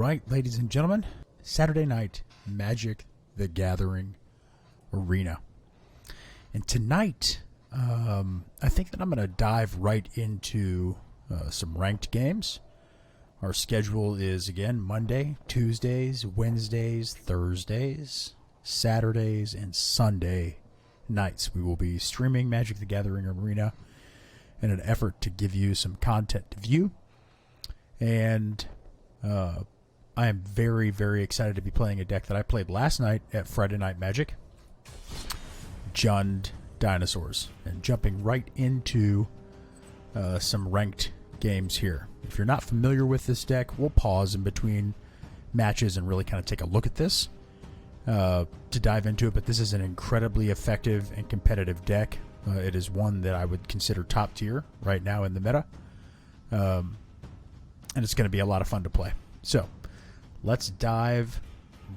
right, ladies and gentlemen, Saturday night Magic the Gathering Arena. And tonight, I think that I'm going to dive right into some ranked games. Our schedule is, again, Monday, Tuesdays, Wednesdays, Thursdays, Saturdays, and Sunday nights. We will be streaming Magic the Gathering Arena in an effort to give you some content to view. And I am very, very excited to be playing a deck that I played last night at Friday Night Magic, Jund Dinosaurs, and jumping right into some ranked games here. If you're not familiar with this deck, we'll pause in between matches and really kind of take a look at this to dive into it, but this is an incredibly effective and competitive deck. It is one that I would consider top tier right now in the meta, and it's going to be a lot of fun to play. So let's dive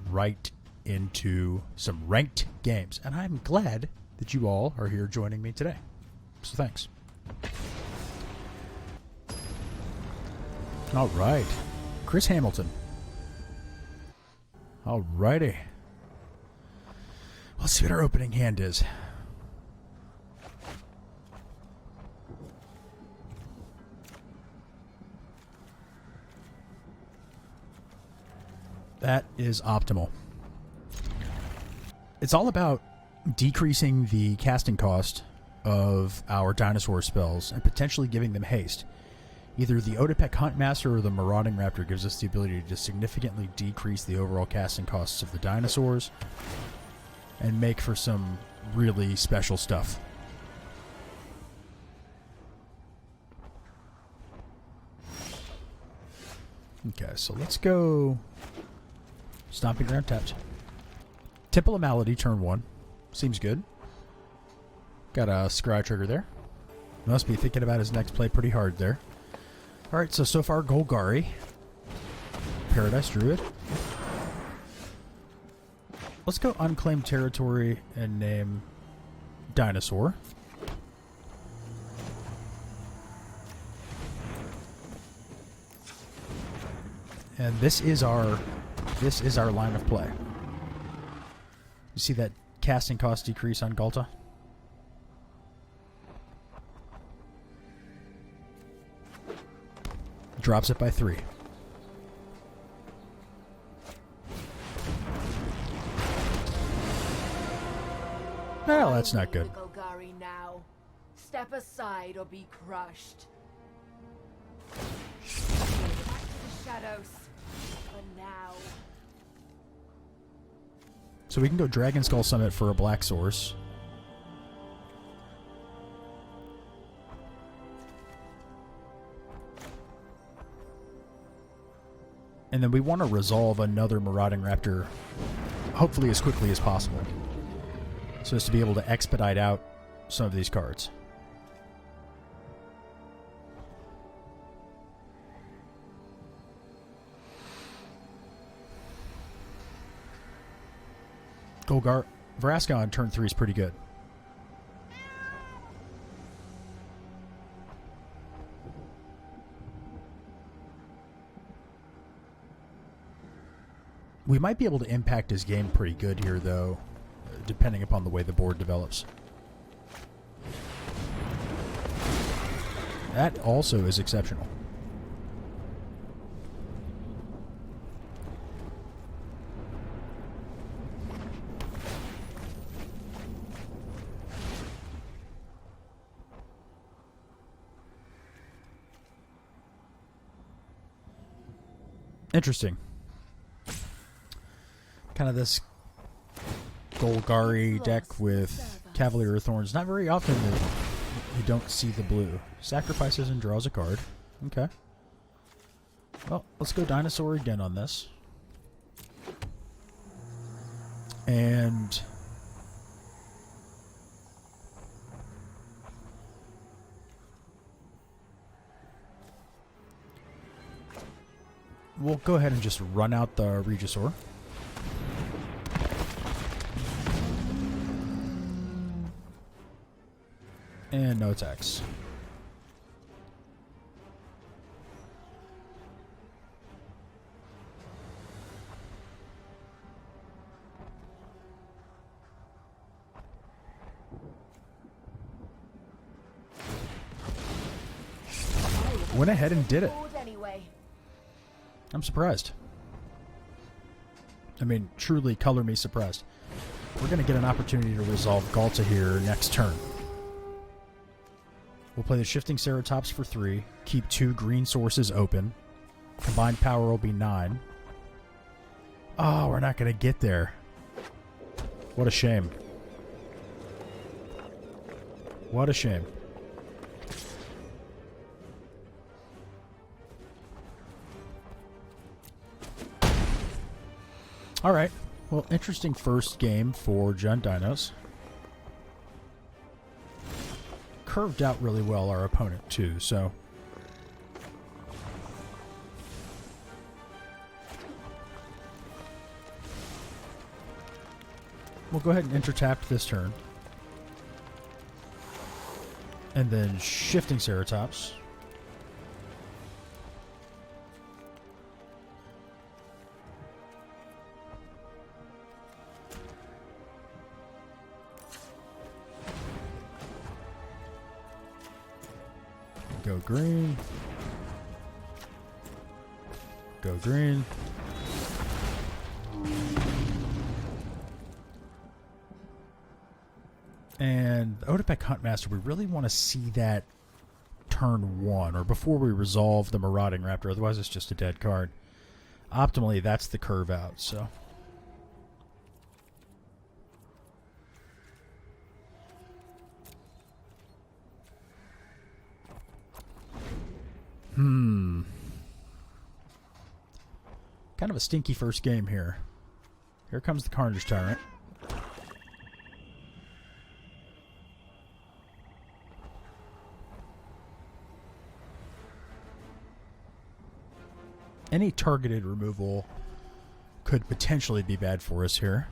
right into some ranked games, and I'm glad that you all are here joining me today. So thanks. All right, Chris Hamilton. All righty. Let's see what our opening hand is. That is optimal. It's all about decreasing the casting cost of our dinosaur spells and potentially giving them haste. Either the Odipek Huntmaster or the Marauding Raptor gives us the ability to significantly decrease the overall casting costs of the dinosaurs and make for some really special stuff. Okay, so let's go Stomping Ground tapped. Temple of Malady, turn 1. Seems good. Got a Scry trigger there. Must be thinking about his next play pretty hard there. Alright, so far Golgari. Paradise Druid. Let's go Unclaimed Territory and name Dinosaur. And this is our line of play. You see that casting cost decrease on Ghalta? Drops it by 3. Well, that's not good. Golgari now. Step aside or be crushed. Back to the shadows. For now. So we can go Dragon Skull Summit for a black source. And then we want to resolve another Marauding Raptor hopefully as quickly as possible, so as to be able to expedite out some of these cards. Vraska on turn 3 is pretty good. We might be able to impact his game pretty good here, though, depending upon the way the board develops. That also is exceptional. Interesting. Kind of this Golgari deck with Cavalier of Thorns. Not very often that you don't see the blue. Sacrifices and draws a card. Okay. Well, let's go Dinosaur again on this. And we'll go ahead and just run out the Regisaur. And no attacks. went ahead and did it. Anyway. I'm surprised. I mean, truly color me surprised. We're going to get an opportunity to resolve Galta here next turn. We'll play the Shifting Ceratops for 3. Keep 2 green sources open. Combined power will be 9. Oh, we're not going to get there. What a shame. What a shame. Alright. Well, interesting first game for Jund Dinos. Curved out really well, our opponent, too, so... we'll go ahead and enter-tap this turn. And then Shifting Ceratops. Go green. Go green. And Odipec Huntmaster, we really want to see that turn 1, or before we resolve the Marauding Raptor, otherwise it's just a dead card. Optimally, that's the curve out, so... Kind of a stinky first game here. Here comes the Carnage Tyrant. Any targeted removal could potentially be bad for us here.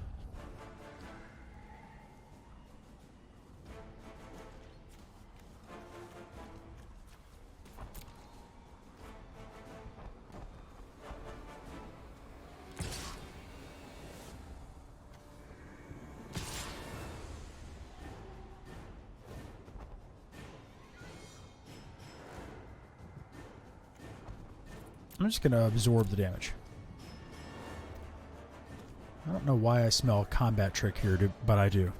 I'm just going to absorb the damage. I don't know why I smell a combat trick here, but I do.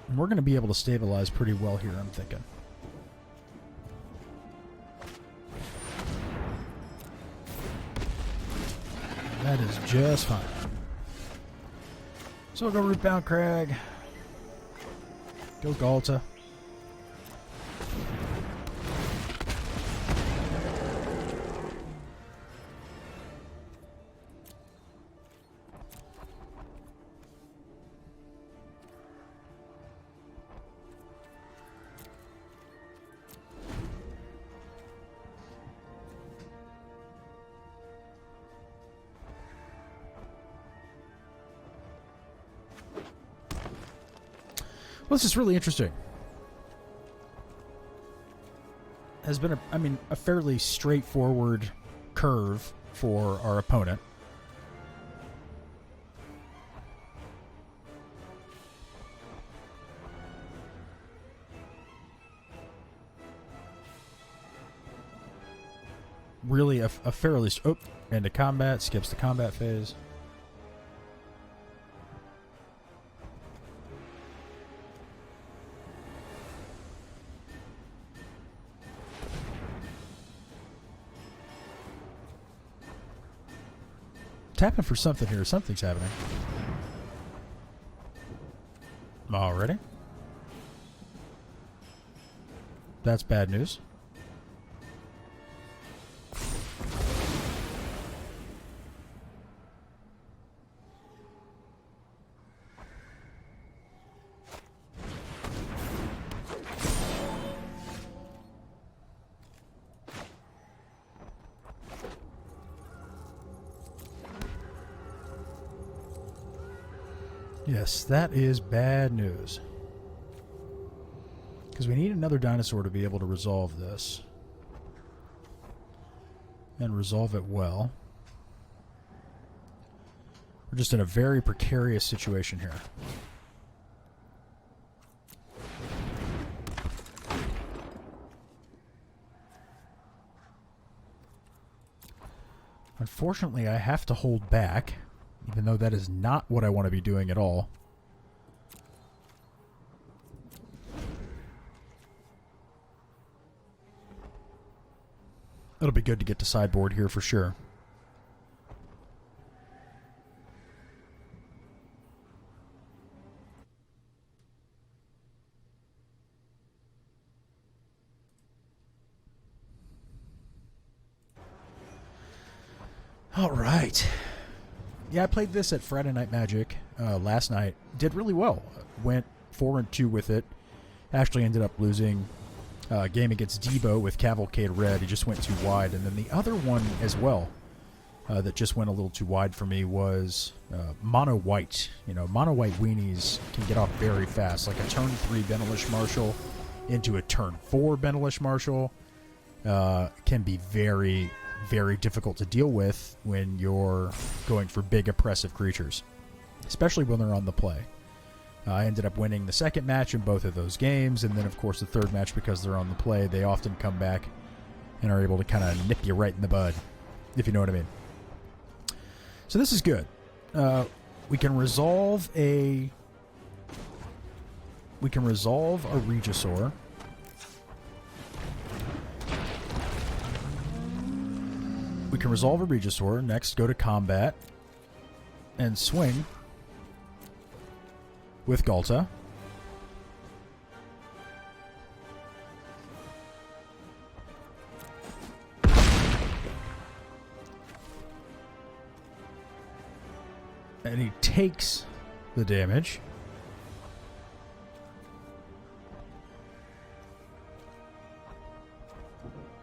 And we're going to be able to stabilize pretty well here, I'm thinking. That is just fine. So we'll go Rootbound Crag. Go Galta. Well, this is really interesting. Has been a fairly straightforward curve for our opponent. Really a fairly... Oh, into combat, skips the combat phase. Tapping for something here. Something's happening. Already? That's bad news. Yes, that is bad news. Because we need another dinosaur to be able to resolve this. And resolve it well. We're just in a very precarious situation here. Unfortunately, I have to hold back, even though that is not what I want to be doing at all. It'll be good to get to sideboard here for sure. All right. Yeah, I played this at Friday Night Magic last night. Did really well. Went 4-2 with it. Actually ended up losing a game against Debo with Cavalcade Red. He just went too wide. And then the other one as well that just went a little too wide for me was Mono White. You know, Mono White weenies can get off very fast. Like a turn 3 Benelish Marshal into a turn 4 Benelish Marshal can be very, very difficult to deal with when you're going for big oppressive creatures, especially when they're on the play. I ended up winning the second match in both of those games, and then of course the third match, because they're on the play, they often come back and are able to kind of nip you right in the bud, if you know what I mean. So this is good. We can resolve a Regisaur. We can resolve a Regisaur. Next, go to combat and swing with Galta. And he takes the damage.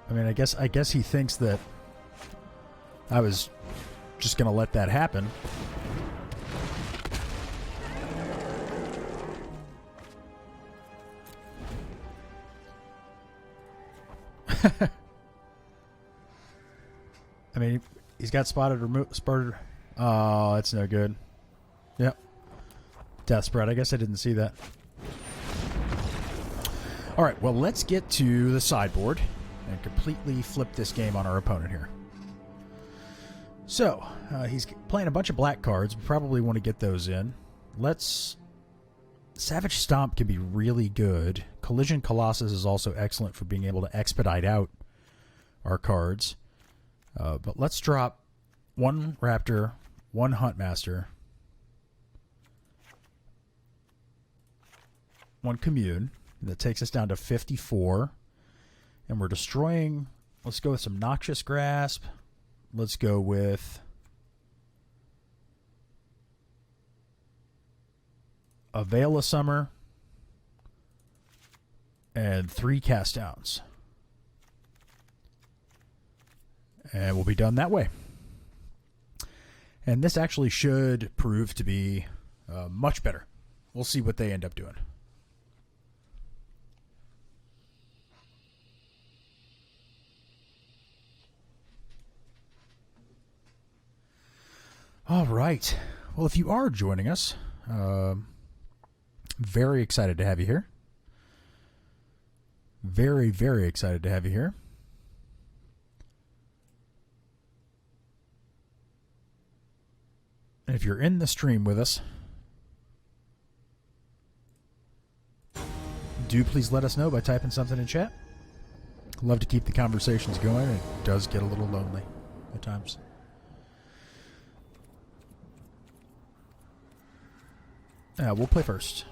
I mean, I guess he thinks that I was just going to let that happen. I mean, he's got spotted. Oh, that's no good. Yep. Death spread. I guess I didn't see that. All right, well, let's get to the sideboard and completely flip this game on our opponent here. So, he's playing a bunch of black cards. We probably want to get those in. Savage Stomp can be really good. Collision Colossus is also excellent for being able to expedite out our cards. But let's drop one Raptor, one Huntmaster, one Commune. That takes us down to 54. And we're destroying... Let's go with some Noxious Grasp. Let's go with a Veil of Summer and 3 cast downs. And we'll be done that way. And this actually should prove to be much better. We'll see what they end up doing. All right. Well, if you are joining us, very excited to have you here. Very, very excited to have you here. And if you're in the stream with us, do please let us know by typing something in chat. Love to keep the conversations going. It does get a little lonely at times. We'll play first.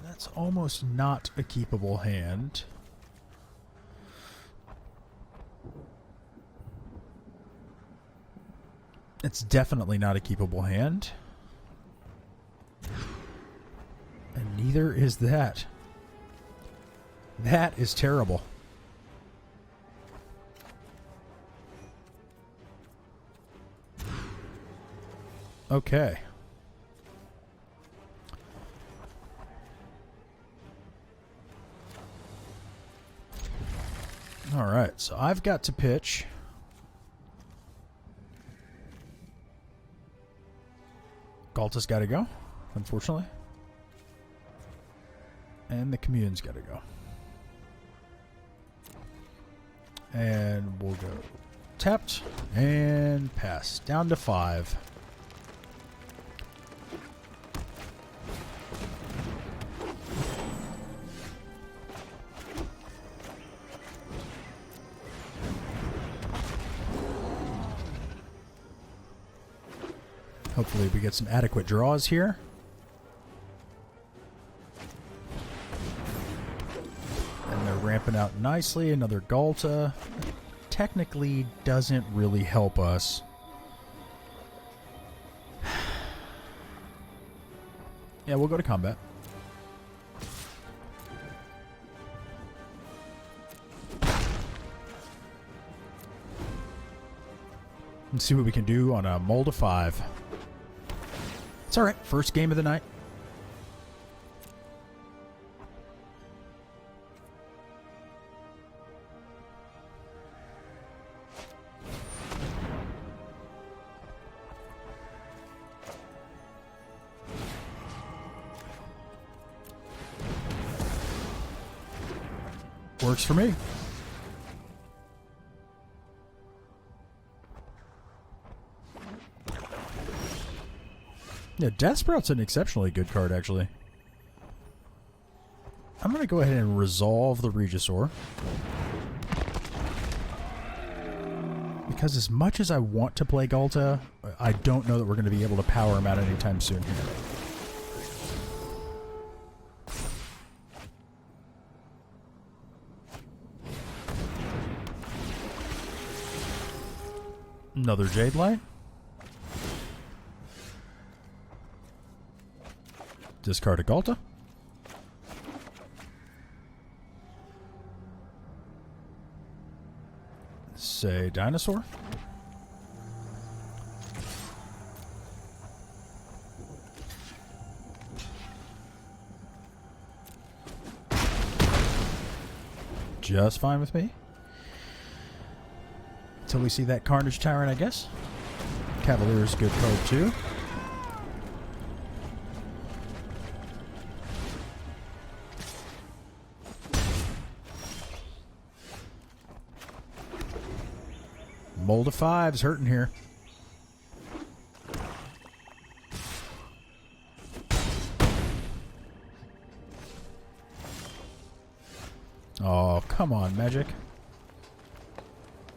That's almost not a keepable hand. It's definitely not a keepable hand. And neither is that. That is terrible. Okay. All right, so I've got to pitch. Galta's got to go, unfortunately. And the Commune's got to go. And we'll go tapped and pass. Down to 5. Hopefully we get some adequate draws here. And they're ramping out nicely. Another Galta. Technically doesn't really help us. Yeah, we'll go to combat. And see what we can do on a mold of 5. It's alright. First game of the night. Works for me. Yeah, Death Sprout's an exceptionally good card, actually. I'm going to go ahead and resolve the Regisaur. Because as much as I want to play Galta, I don't know that we're going to be able to power him out anytime soon here. Another Jade Light. Discard a Galta. Say Dinosaur. Just fine with me. Until we see that Carnage Tyrant, I guess. Cavalier is a good card too. Mold of 5's hurting here. Oh, come on, Magic.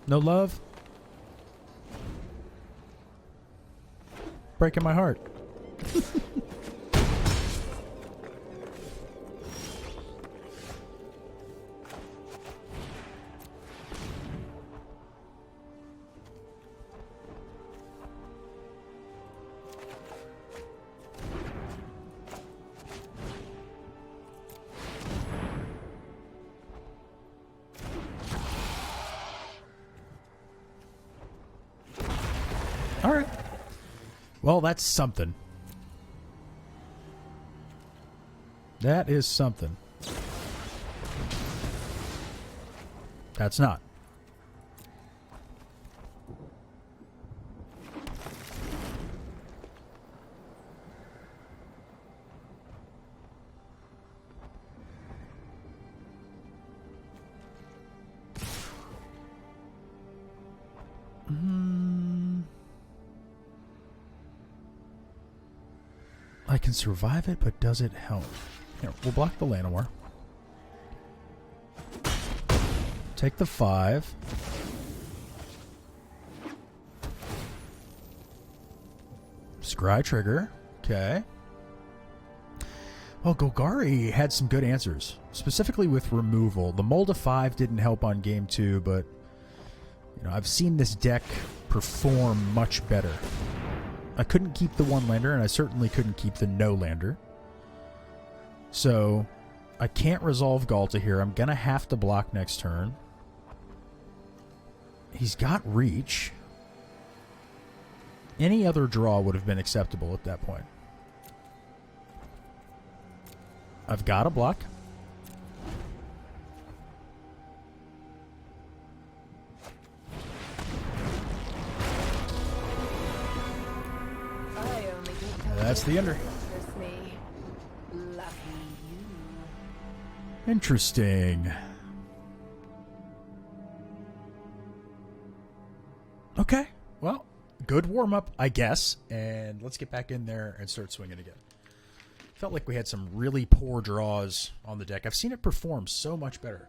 No love? Breaking my heart. All right. Well, that's something. That is something. That's not. I can survive it, but does it help? Here, we'll block the Llanowar. Take the 5. Scry trigger. Okay. Well, Golgari had some good answers, specifically with removal. The Mold of 5 didn't help on game 2, but you know, I've seen this deck perform much better. I couldn't keep the 1-lander, and I certainly couldn't keep the no-lander. So, I can't resolve Galta here. I'm going to have to block next turn. He's got reach. Any other draw would have been acceptable at that point. I've got a block. That's the ender. Interesting. good warm-up, I guess. And let's get back in there and start swinging again. Felt like we had some really poor draws on the deck. I've seen it perform so much better.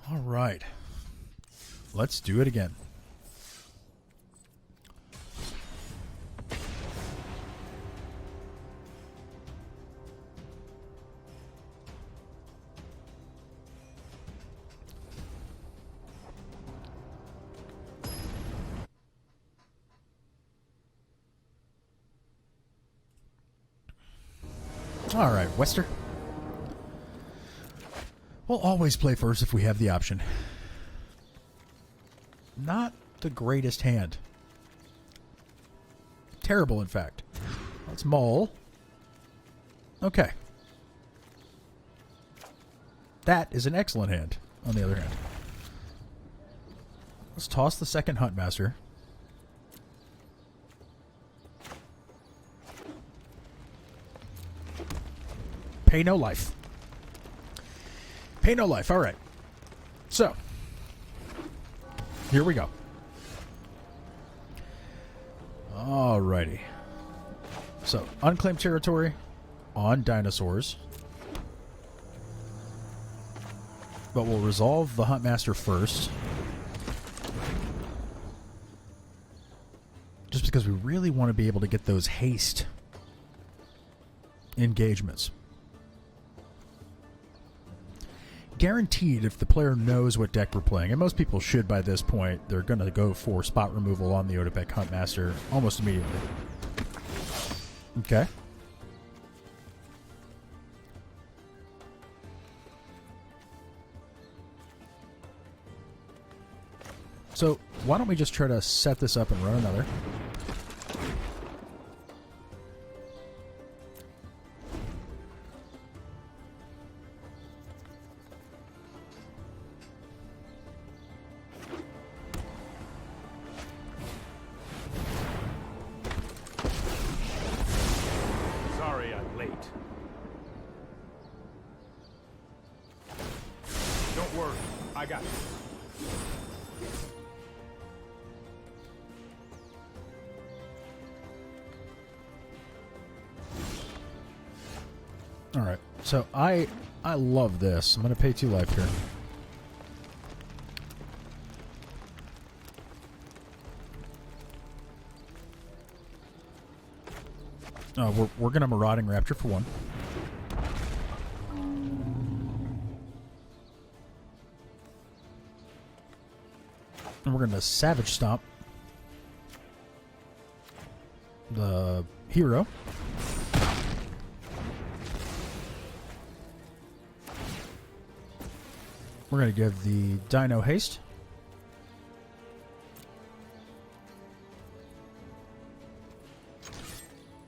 All right. Let's do it again. All right, Wester. We'll always play first if we have the option. Not the greatest hand. Terrible, in fact. Let's mull. Okay. That is an excellent hand, on the other hand. Let's toss the second Huntmaster. Pay no life. Pay no life. All right. So, here we go. Alrighty. So, unclaimed territory on dinosaurs. But we'll resolve the Huntmaster first. Just because we really want to be able to get those haste engagements. Guaranteed, if the player knows what deck we're playing, and most people should by this point, they're going to go for spot removal on the Odepec Huntmaster almost immediately. Okay. So, why don't we just try to set this up and run another? Alright, so I love this. I'm going to pay 2 life here. We're going to Marauding Raptor for 1. And we're going to Savage Stomp the hero. We're going to give the Dino haste.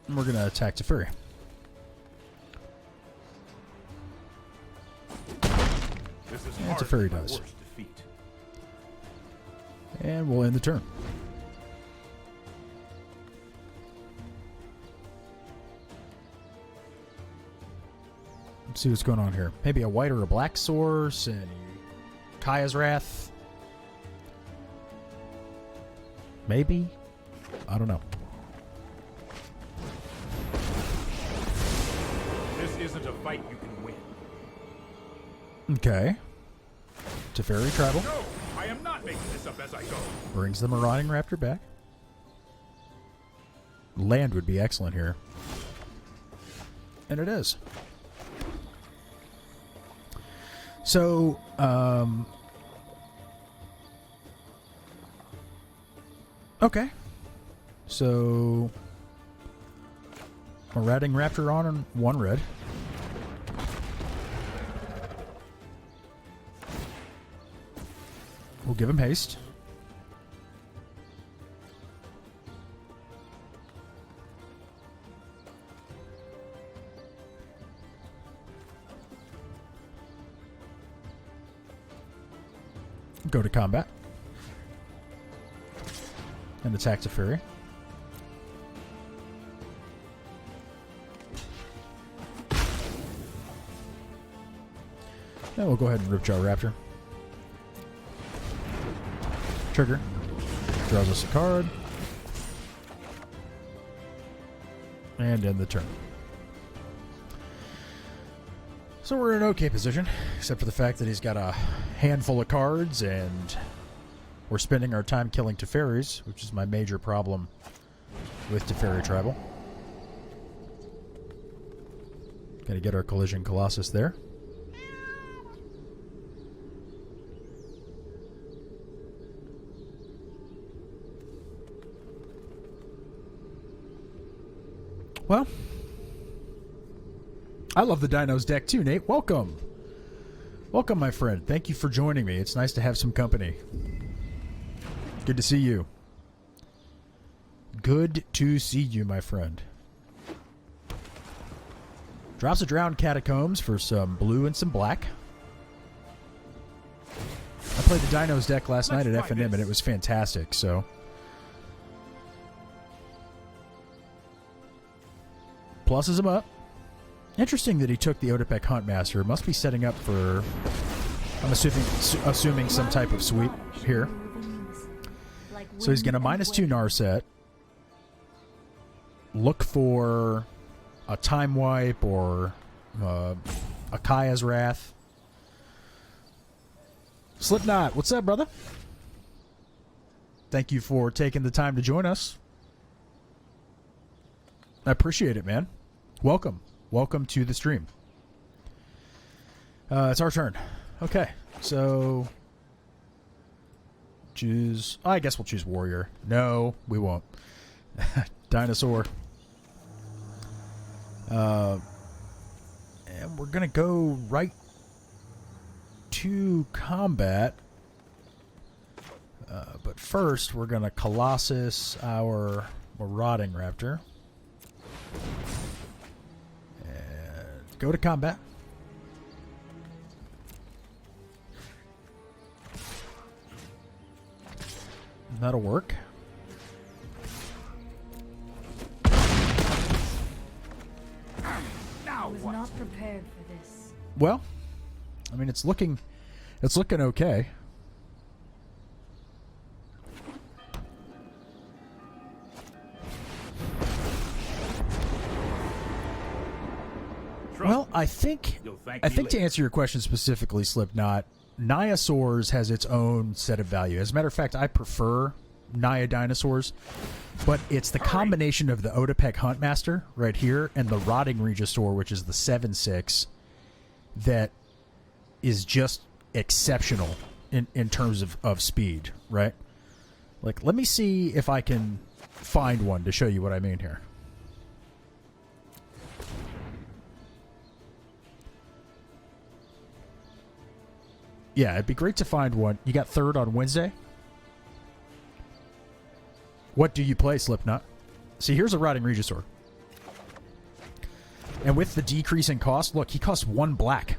And we're going to attack Teferi. And Teferi dies. And we'll end the turn. Let's see what's going on here. Maybe a white or a black source and Kaya's Wrath. Maybe? I don't know. This isn't a fight you can win. Okay. Teferi Tribal. No, I am not making this up as I go. Brings the Marauding Raptor back. Land would be excellent here. And it is. So, okay. So, Marauding Raptor on and 1 red. We'll give him haste. Go to combat. And attack Teferi. And we'll go ahead and Ripjaw Raptor. Trigger. Draws us a card. And end the turn. So we're in an okay position, except for the fact that he's got a handful of cards, and we're spending our time killing Teferis, which is my major problem with Teferi Tribal. Gonna get our Collision Colossus there. Well, I love the Dinos deck too, Nate. Welcome. Welcome, my friend. Thank you for joining me. It's nice to have some company. Good to see you. Good to see you, my friend. Drops a Drowned Catacombs for some blue and some black. I played the Dinos deck last night at F&M, and it was fantastic, so... Pluses him up. Interesting that he took the Otepec Huntmaster. Must be setting up for, I'm assuming some type of sweep here. So he's going to -2 Narset. Look for a Time Wipe or a Kaya's Wrath. Slipknot, what's up, brother? Thank you for taking the time to join us. I appreciate it, man. Welcome. Welcome to the stream. It's our turn. Okay, so... choose... I guess we'll choose Warrior. No, we won't. Dinosaur. And we're going to go right to combat. But first, we're going to Colossus our Marauding Raptor. And go to combat. That'll work. I was not prepared for this. Well, I mean, it's looking okay. Well, I think to answer your question specifically, Slipknot, Dinosaurs has its own set of value. As a matter of fact, I prefer Naya Dinosaurs, but it's the combination of the Otepec Huntmaster right here and the Rotting Regisaur, which is the 7/6, that is just exceptional in terms of speed, right? Like, let me see if I can find one to show you what I mean here. Yeah, it'd be great to find one. You got third on Wednesday? What do you play, Slipknot? See, here's a Rotting Regisaur. And with the decrease in cost, look, he costs 1 black.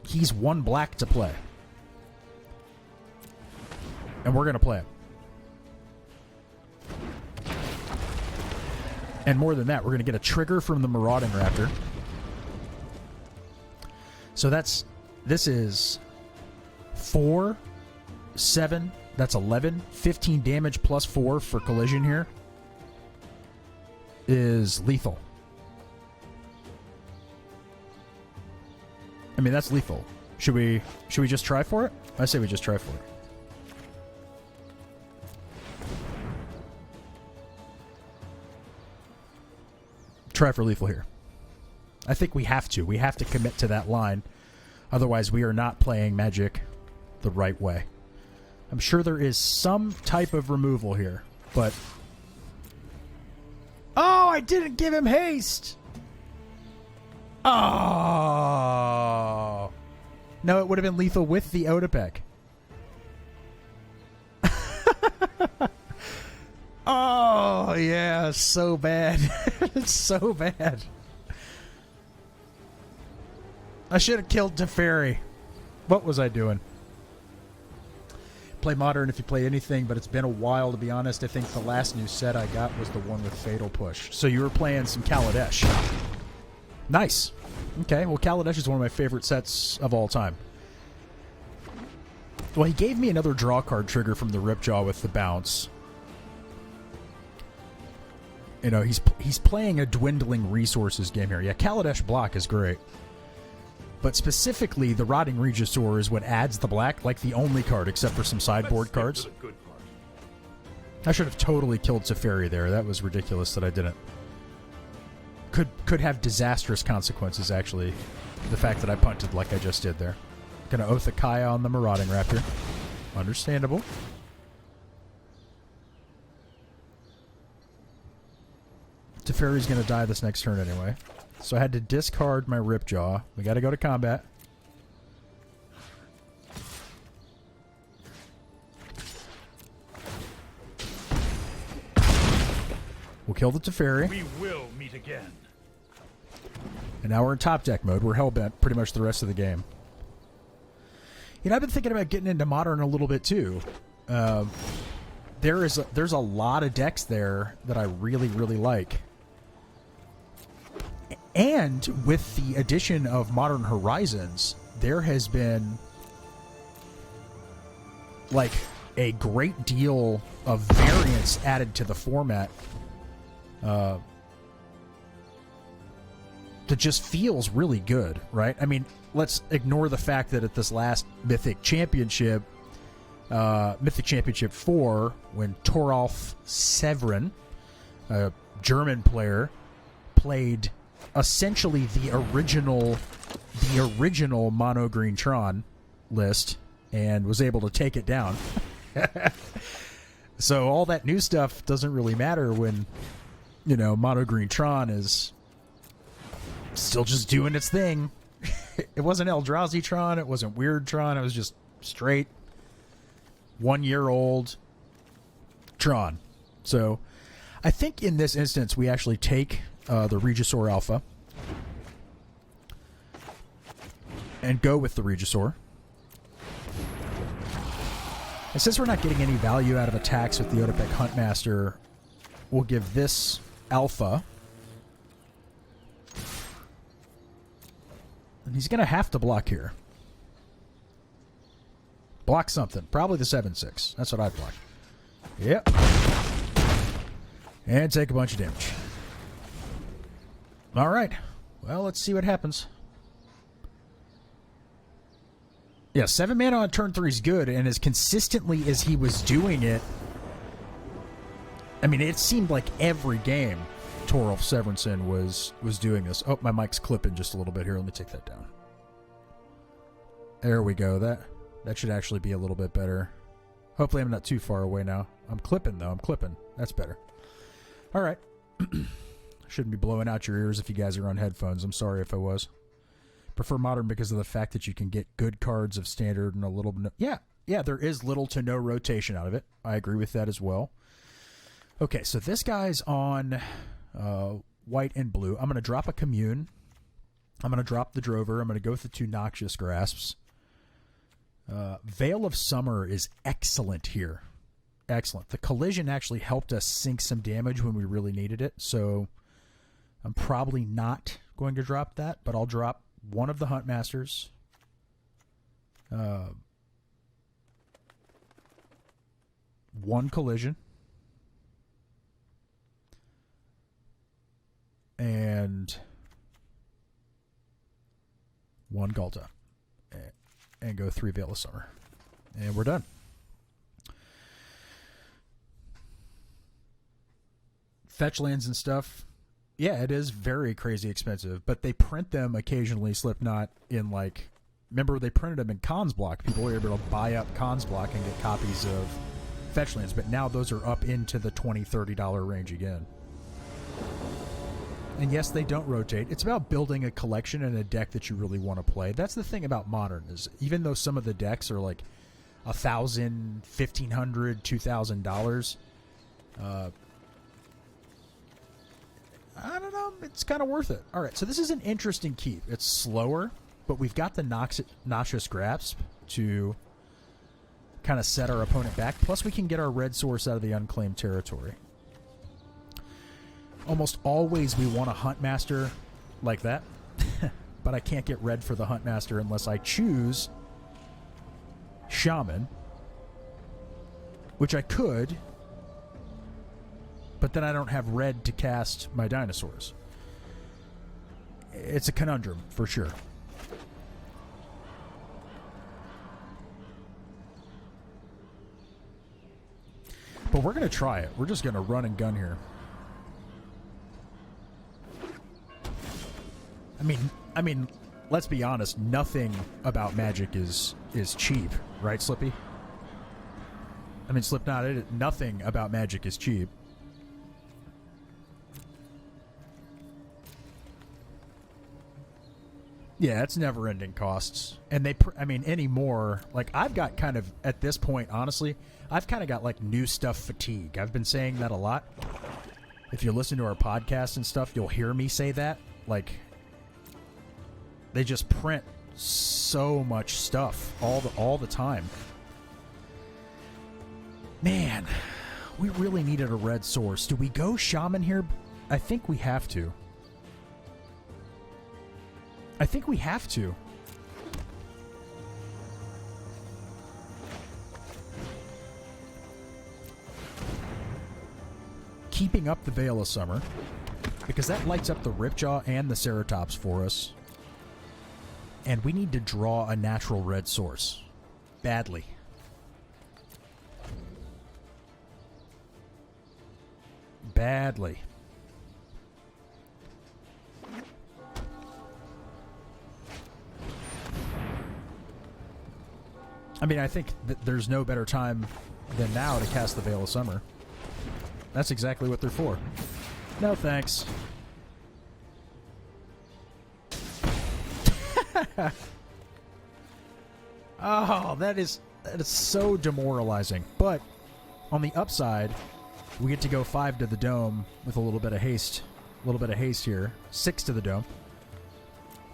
He's 1 black to play. And we're going to play him. And more than that, we're going to get a trigger from the Marauding Raptor. So this is 4, 7, that's 11. 15 damage plus 4 for collision here is lethal. I mean, that's lethal. Should we just try for it? I say we just try for it. Try for lethal here. I think we have to. We have to commit to that line. Otherwise, we are not playing Magic the right way. I'm sure there is some type of removal here, but... Oh, I didn't give him haste! Oh! No, it would have been lethal with the Otepec. Oh, yeah, so bad. It's so bad. I should have killed Teferi. What was I doing? Play Modern if you play anything, but it's been a while, to be honest. I think the last new set I got was the one with Fatal Push. So you were playing some Kaladesh. Nice. Okay, well, Kaladesh is one of my favorite sets of all time. Well, he gave me another draw card trigger from the Ripjaw with the bounce. You know, he's playing a dwindling resources game here. Yeah, Kaladesh block is great. But specifically, the Rotting Regisaur is what adds the black, like the only card, except for some sideboard cards. I should have totally killed Teferi there. That was ridiculous that I didn't. Could have disastrous consequences, actually, the fact that I punted like I just did there. Gonna Oath of Kaya on the Marauding Raptor. Understandable. Teferi's gonna die this next turn anyway. So I had to discard my Ripjaw. We gotta go to combat. We'll kill the Teferi. We will meet again. And now we're in top deck mode. We're hellbent pretty much the rest of the game. You know, I've been thinking about getting into Modern a little bit too. There's a lot of decks there that I really, really like. And with the addition of Modern Horizons, there has been like a great deal of variance added to the format that just feels really good, right? I mean, let's ignore the fact that at this last Mythic Championship 4, when Toralf Severin, a German player, played essentially the original mono green Tron list and was able to take it down. So all that new stuff doesn't really matter when, you know, mono green Tron is still just doing its thing. It wasn't Eldrazi Tron, it wasn't Weird Tron, it was just straight 1-year-old Tron. So I think in this instance we actually take the Regisaur Alpha and go with the Regisaur. And since we're not getting any value out of attacks with the Otepec Huntmaster, we'll give this Alpha. And he's going to have to block here. Block something. Probably the 7/6. That's what I'd block. Yep. And take a bunch of damage. All right. Well, let's see what happens. Yeah, 7 mana on turn 3 is good, and as consistently as he was doing it, I mean, it seemed like every game Toralf Severinsen was doing this. Oh, my mic's clipping just a little bit here. Let me take that down. There we go. That should actually be a little bit better. Hopefully I'm not too far away now. I'm clipping, though. I'm clipping. That's better. All right. Shouldn't be blowing out your ears if you guys are on headphones. I'm sorry if I was. Prefer Modern because of the fact that you can get good cards of Standard and a little... Yeah, there is little to no rotation out of it. I agree with that as well. Okay, so this guy's on white and blue. I'm going to drop a Commune. I'm going to drop the Drover. I'm going to go with the 2 Noxious Grasps. Veil of Summer is excellent here. Excellent. The Collision actually helped us sink some damage when we really needed it, so I'm probably not going to drop that, but I'll drop one of the Huntmasters. One Collision. And one Galta. And go 3 Veil of Summer. And we're done. Fetch lands and stuff. Yeah, it is very crazy expensive, but they print them occasionally, Slipknot, in like... Remember, they printed them in Cons Block. People were able to buy up Cons Block and get copies of Fetch lands, but now those are up into the $20, $30 range again. And yes, they don't rotate. It's about building a collection and a deck that you really want to play. That's the thing about Modern, is even though some of the decks are like $1,000, $1,500, $2,000, I don't know, it's kind of worth it. All right, so this is an interesting keep. It's slower, but we've got the Noxious Grasp to kind of set our opponent back. Plus, we can get our red source out of the unclaimed territory. Almost always we want a Huntmaster like that. but I can't get red for the Huntmaster unless I choose Shaman, which I could, but then I don't have red to cast my dinosaurs. It's a conundrum, for sure. But we're going to try it. We're just going to run and gun here. I mean, let's be honest. Nothing about Magic is cheap, right, Slippy? I mean, Slipknot. Nothing about Magic is cheap. Yeah, it's never-ending costs, and anymore. Like, I've got kind of at this point, honestly, I've kind of got like new stuff fatigue. I've been saying that a lot. If you listen to our podcast and stuff, you'll hear me say that. Like, they just print so much stuff all the time. Man, we really needed a red source. Do we go Shaman here? I think we have to. I think we have to. Keeping up the Veil of Summer, because that lights up the Ripjaw and the Ceratops for us. And we need to draw a natural red source. Badly. Badly. I mean, I think that there's no better time than now to cast the Veil of Summer. That's exactly what they're for. No thanks. Oh, that is so demoralizing. But on the upside, we get to go 5 to the dome with a little bit of haste. A little bit of haste here. 6 to the dome.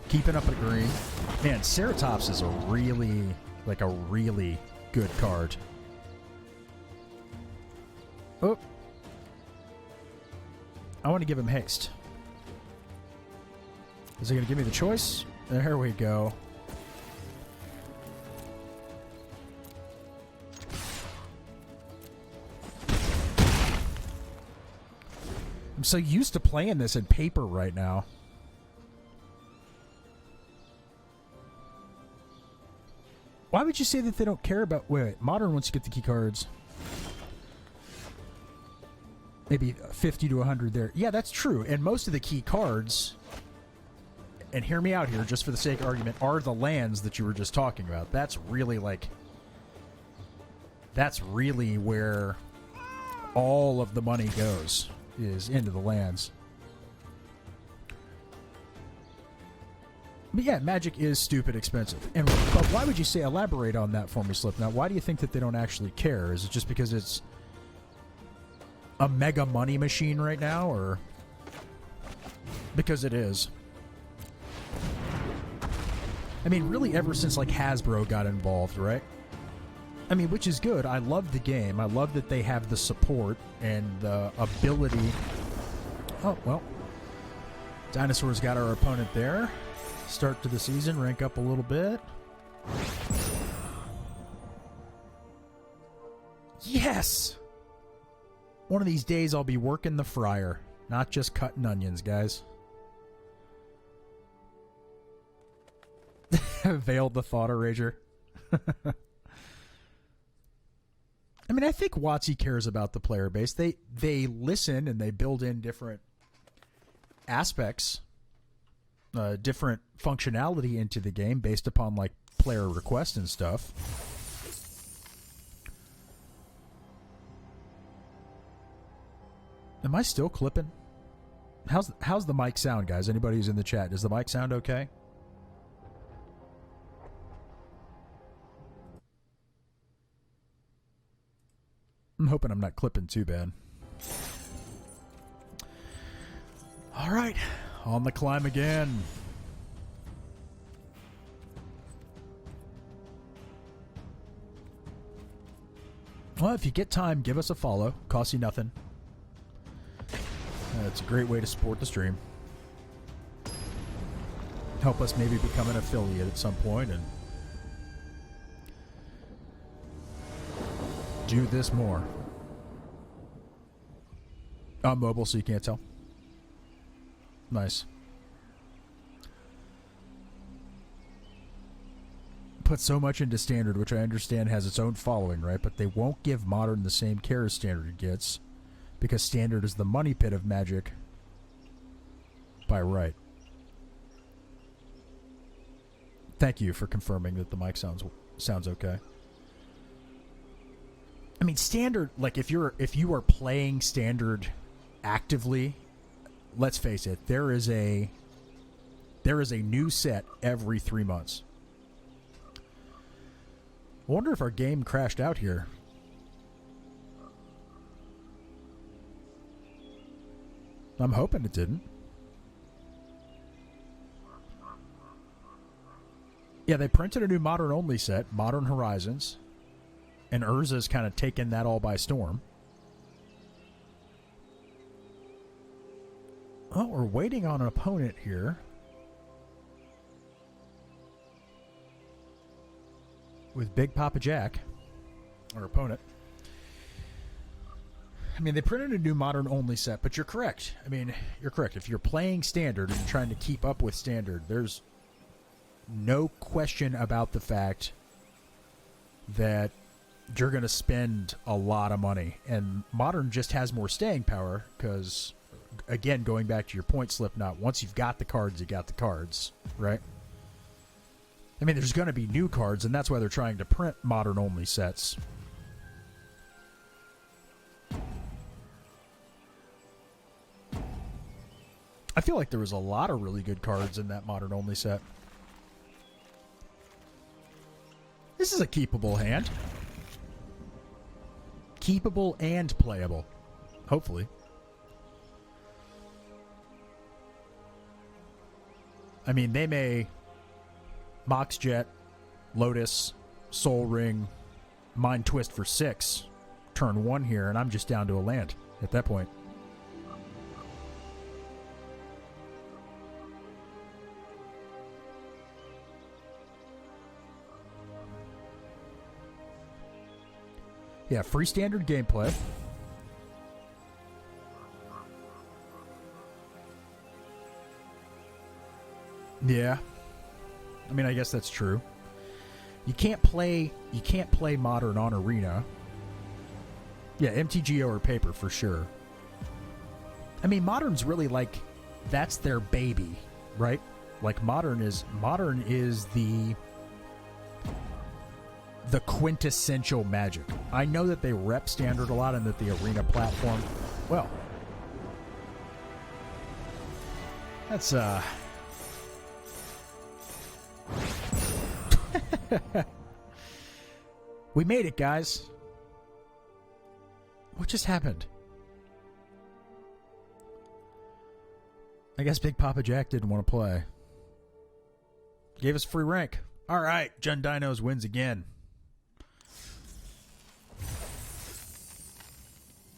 Keeping up a green. Man, Ceratops is a really good card. Oh. I want to give him haste. Is he going to give me the choice? There we go. I'm so used to playing this in paper right now. Why would you say that they don't care about... Wait, Modern wants to get the key cards. Maybe 50 to 100 there. Yeah, that's true. And most of the key cards, and hear me out here just for the sake of argument, are the lands that you were just talking about. That's really like... That's really where all of the money goes, is into the lands. But yeah, Magic is stupid expensive. But why would you say, elaborate on that for me, Slip? Now, why do you think that they don't actually care? Is it just because it's a mega money machine right now, or because it is? I mean, really ever since like Hasbro got involved, right? I mean, which is good. I love the game. I love that they have the support and the ability. Oh, well. Dinosaurs got our opponent there. Start to the season, rank up a little bit. Yes! One of these days I'll be working the fryer, not just cutting onions, guys. Veiled the Thought Eraser. I mean, I think WotC cares about the player base. They listen and they build in different aspects, different functionality into the game based upon like player requests and stuff. Am I still clipping? How's the mic sound, guys? Anybody who's in the chat, does the mic sound okay? I'm hoping I'm not clipping too bad. All right, on the climb again. Well, if you get time, give us a follow. Costs you nothing. It's a great way to support the stream. help us maybe become an affiliate at some point and do this more. Mobile, so you can't tell. Nice. Put so much into Standard, which I understand has its own following, right? But they won't give Modern the same care as Standard gets because Standard is the money pit of Magic by right. Thank you for confirming that the mic sounds okay. I mean, Standard, like if you are playing Standard actively, let's face it, there is a new set every 3 months. I wonder if our game crashed out here. I'm hoping it didn't. Yeah, they printed a new Modern-only set, Modern Horizons, and Urza's kind of taken that all by storm. Oh, we're waiting on an opponent here. With Big Papa Jack, our opponent. I mean, they printed a new Modern-only set, but you're correct. I mean, you're correct. If you're playing Standard and trying to keep up with Standard, there's no question about the fact that you're going to spend a lot of money. And Modern just has more staying power because, again, going back to your point, Slipknot, once you've got the cards, you got the cards, right? I mean, there's going to be new cards, and that's why they're trying to print Modern-only sets. I feel like there was a lot of really good cards in that Modern-only set. This is a keepable hand. Keepable and playable. Hopefully. I mean, they may Mox Jet, Lotus, Soul Ring, Mind Twist for 6, turn 1 here, and I'm just down to a land at that point. Yeah, free Standard gameplay. Yeah. I mean, I guess that's true. You can't play Modern on Arena. Yeah, MTGO or paper for sure. I mean, Modern's really like that's their baby, right? Like Modern is the quintessential Magic. I know that they rep Standard a lot and that the Arena platform, well, that's we made it, guys. What just happened? I guess Big Papa Jack didn't want to play. Gave us free rank. All right, Jund Dinos wins again.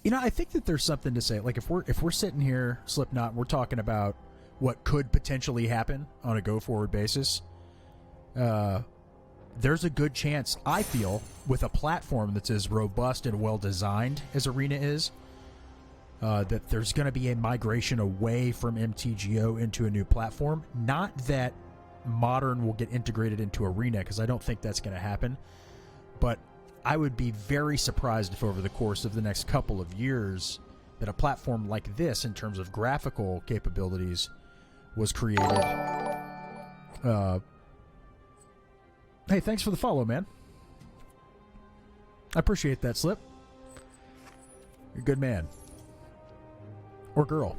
You know, I think that there's something to say. Like if we're sitting here, Slipknot, and we're talking about what could potentially happen on a go-forward basis, there's a good chance, I feel, with a platform that's as robust and well-designed as Arena is, that there's going to be a migration away from MTGO into a new platform. Not that Modern will get integrated into Arena, because I don't think that's going to happen, but I would be very surprised if over the course of the next couple of years that a platform like this, in terms of graphical capabilities, was created. Hey, thanks for the follow, man. I appreciate that, Slip. You're a good man. Or girl.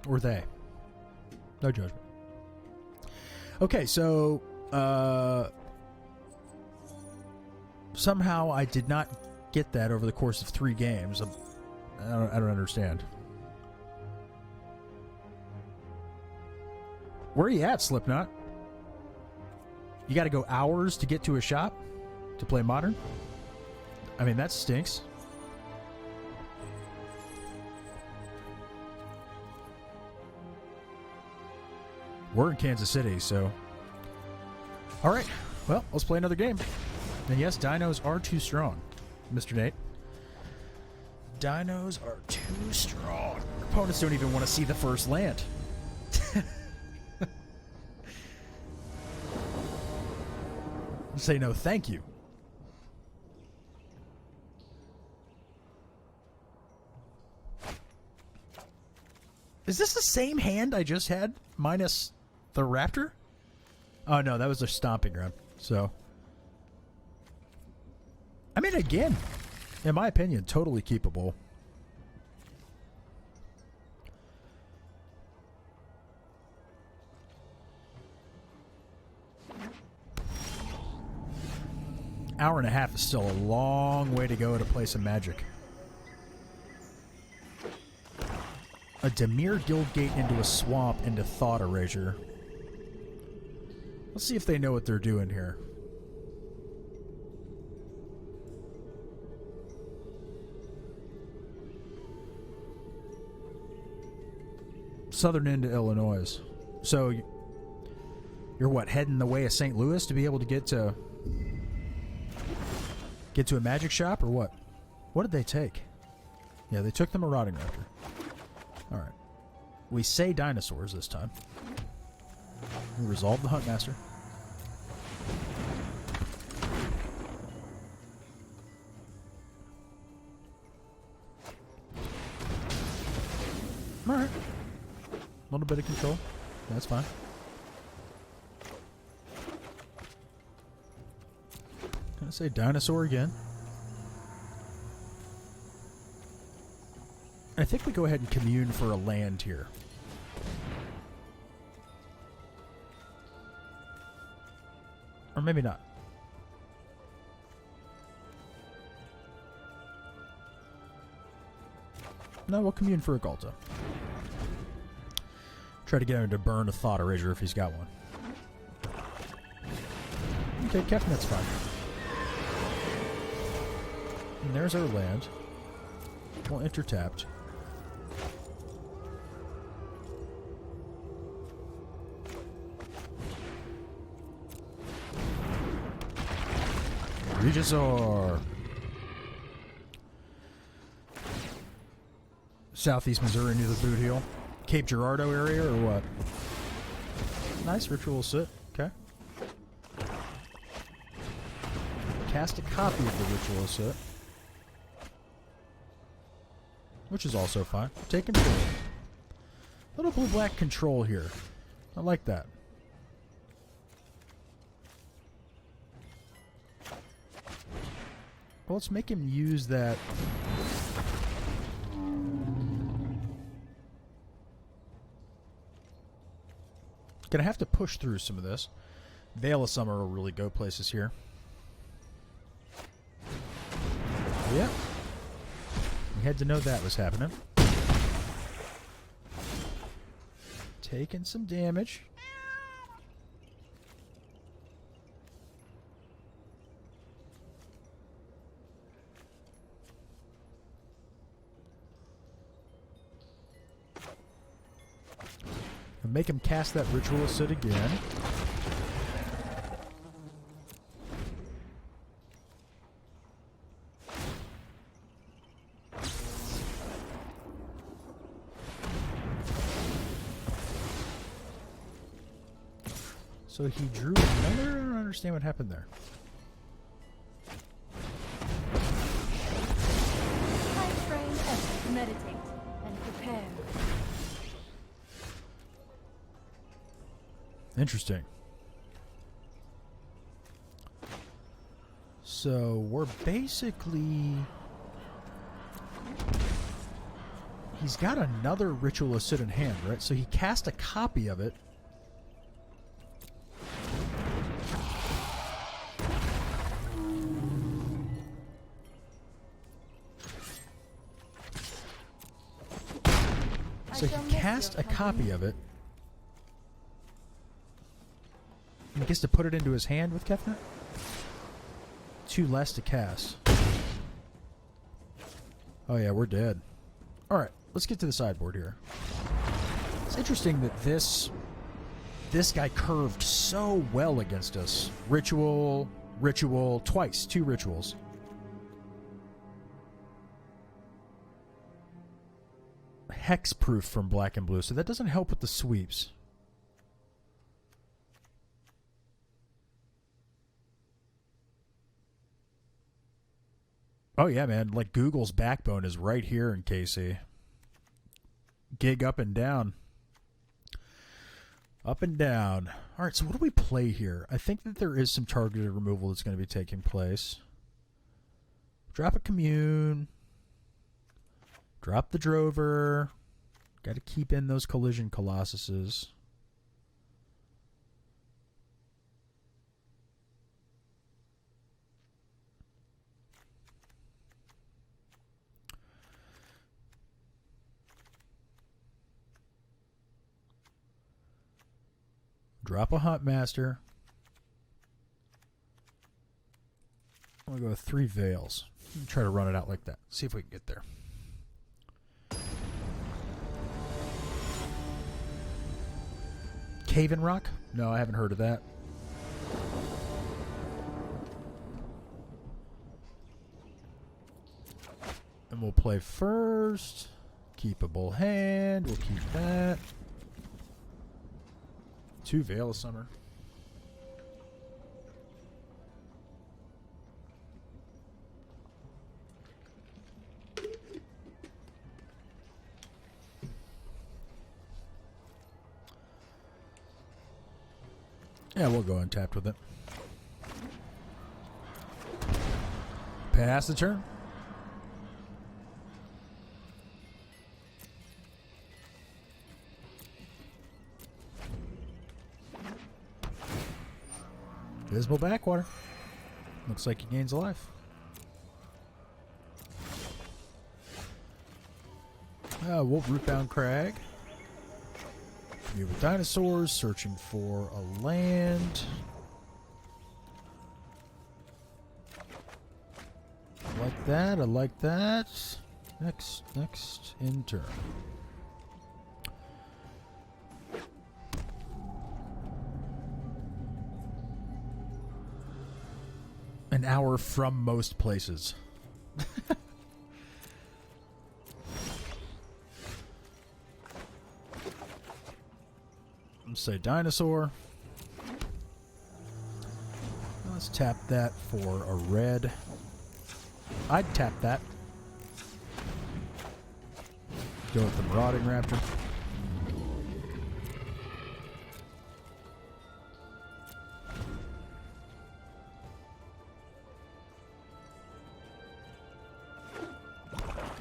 Or they. No judgment. Okay, so somehow I did not get that over the course of 3 games. I don't understand. Where are you at, Slipknot? You got to go hours to get to a shop to play Modern? I mean, that stinks. we're in Kansas City, so... Alright, well, let's play another game. And yes, dinos are too strong, Mr. Nate. Dinos are too strong. Opponents don't even want to see the first land. Say no thank you. Is this the same hand I just had, minus the raptor? Oh no, that was a stomping ground. So, I mean, again, in my opinion, totally keepable. Hour and a half is still a long way to go to play some Magic. A Demir Guildgate into a swamp into Thought Erasure. Let's see if they know what they're doing here. Southern end of Illinois. So, you're what, heading the way of St. Louis to be able to get to a magic shop, or what? What did they take? Yeah, they took the Marauding Raptor. Alright. We say dinosaurs this time. We resolve the Huntmaster. Alright. A little bit of control. That's fine. Gonna say dinosaur again. I think we go ahead and commune for a land here. Or maybe not. No, we'll commune for a Galta. Try to get him to burn a Thought Erasure if he's got one. Okay, Captain, that's fine. And there's our land. We'll enter tapped. Regisaur! Southeast Missouri near the Boot Heel. Cape Girardeau area or what? Nice ritual sit. Okay. Cast a copy of the ritual sit. Which is also fine. Take control. Little blue-black control here. I like that. Well, let's make him use that. Gonna have to push through some of this. Veil of Summer will really go places here. Yep. We had to know that was happening. Taking some damage. And make him cast that Ritual Sit again. So he drew another. I don't understand what happened there. Time frame and meditate and prepare. Interesting. So we're basically. He's got another Ritual Sit in hand, right? So he cast a copy of it. So he cast a copy of it. And he gets to put it into his hand with Kefner? 2 less to cast. Oh yeah, we're dead. Alright, let's get to the sideboard here. It's interesting that this This guy curved so well against us. Ritual, twice. 2 rituals. Hexproof from black and blue, so that doesn't help with the sweeps. Oh yeah, man. Like Google's backbone is right here in KC. Gig up and down. Up and down. All right, so what do we play here? I think that there is some targeted removal that's going to be taking place. Drop a commune. Drop the drover. Got to keep in those collision colossuses. Drop a Hunt Master. I'm going to go with 3 Veils. Try to run it out like that. See if we can get there. Caven Rock? No, I haven't heard of that. And we'll play first. Keepable hand. We'll keep that. 2 Veil of Summer. Yeah, we'll go untapped with it. Pass the turn. Visible backwater. Looks like he gains a life. Wolf Rootbound Crag. With dinosaurs, searching for a land. I like that. I like that. Next, in turn. An hour from most places. Let's say dinosaur. Let's tap that for a red. I'd tap that. Go with the Marauding Raptor.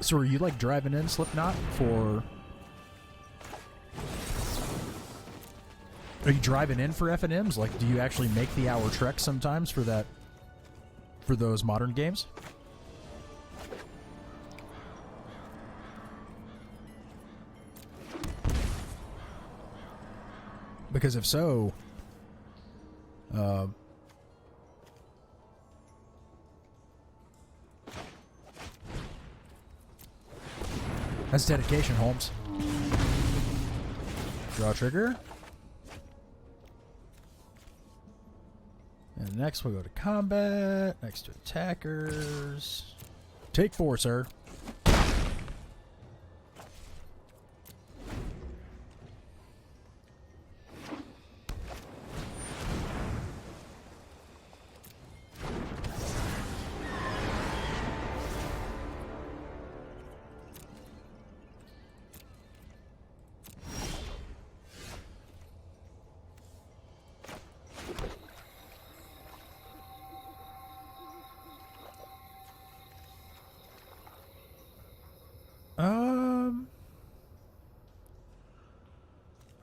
So are you like driving in Slipknot for... Are you driving in for F&Ms? Like, do you actually make the hour trek sometimes for that, for those modern games? Because if so, that's dedication, Holmes. Draw trigger. And next we'll go to combat. Next to attackers. Take 4, sir.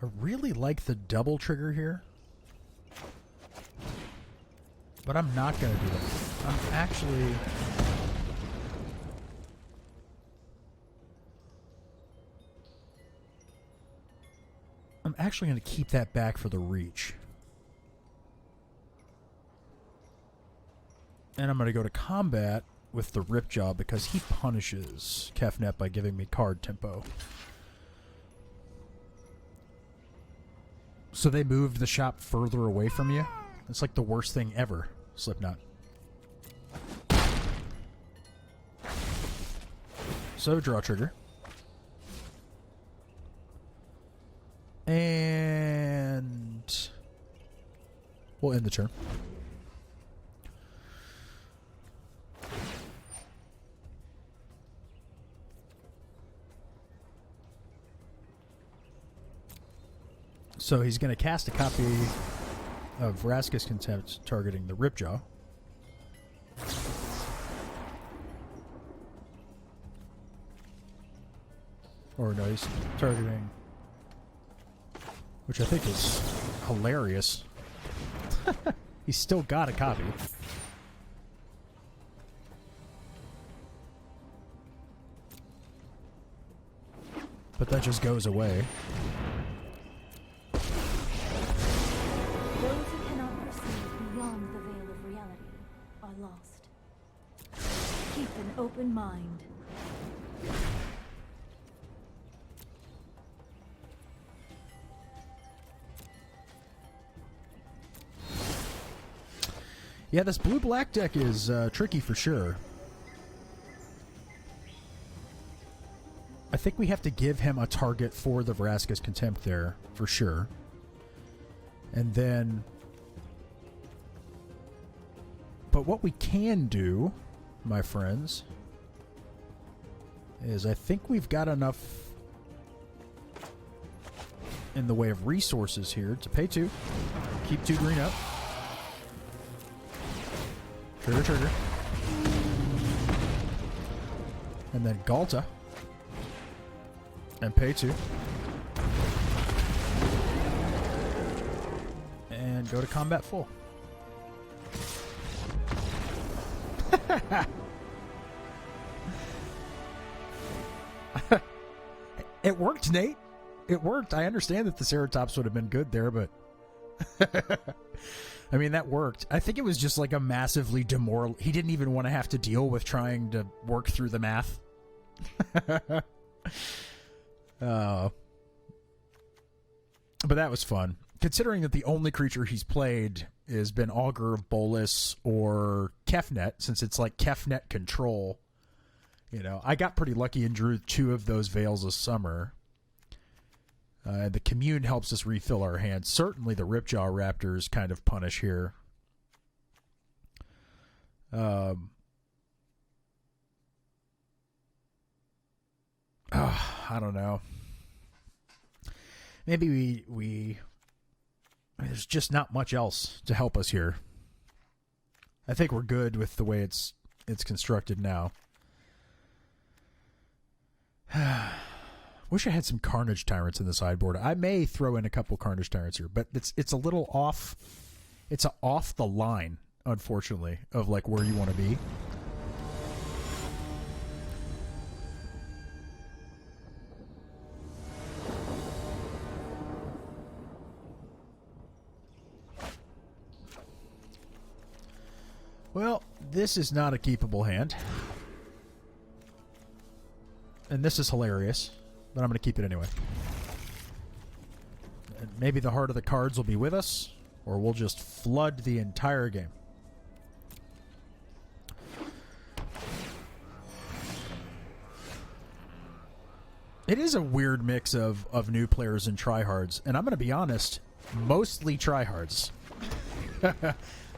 I really like the double trigger here, but I'm not going to do that. I'm actually going to keep that back for the reach. And I'm going to go to combat with the Ripjaw because he punishes Kefnet by giving me card tempo. So they moved the shop further away from you? It's like the worst thing ever, Slipknot. So draw trigger. And we'll end the turn. So he's going to cast a copy of Vraska's Contempt targeting the Ripjaw. Or no, he's targeting... which I think is hilarious. He's still got a copy. But that just goes away. Those who cannot perceive beyond the veil of reality are lost. Keep an open mind. Yeah, this blue-black deck is tricky for sure. I think we have to give him a target for the Vraska's Contempt there, for sure. And then... but what we can do, my friends, is I think we've got enough in the way of resources here to pay 2, keep 2 green up. Trigger, trigger. And then Galta. And pay 2. And go to combat full. It worked, Nate. It worked. I understand that the Ceratops would have been good there, but... I mean, that worked. I think it was just like a massively demoralizing... he didn't even want to have to deal with trying to work through the math. But that was fun. Considering that the only creature he's played has been Augur of Bolas or Kefnet, since it's like Kefnet control. You know, I got pretty lucky and drew 2 of those Veils of Summer. The Commune helps us refill our hands. Certainly the Ripjaw Raptors kind of punish here. I don't know. Maybe we there's just not much else to help us here. I think we're good with the way it's constructed now. Wish I had some Carnage Tyrants in the sideboard. I may throw in a couple Carnage Tyrants here, but it's a little off. It's off the line, unfortunately, of like where you want to be. Well, this is not a keepable hand. And this is hilarious, but I'm going to keep it anyway. And maybe the heart of the cards will be with us, or we'll just flood the entire game. It is a weird mix of new players and tryhards, and I'm going to be honest, mostly tryhards.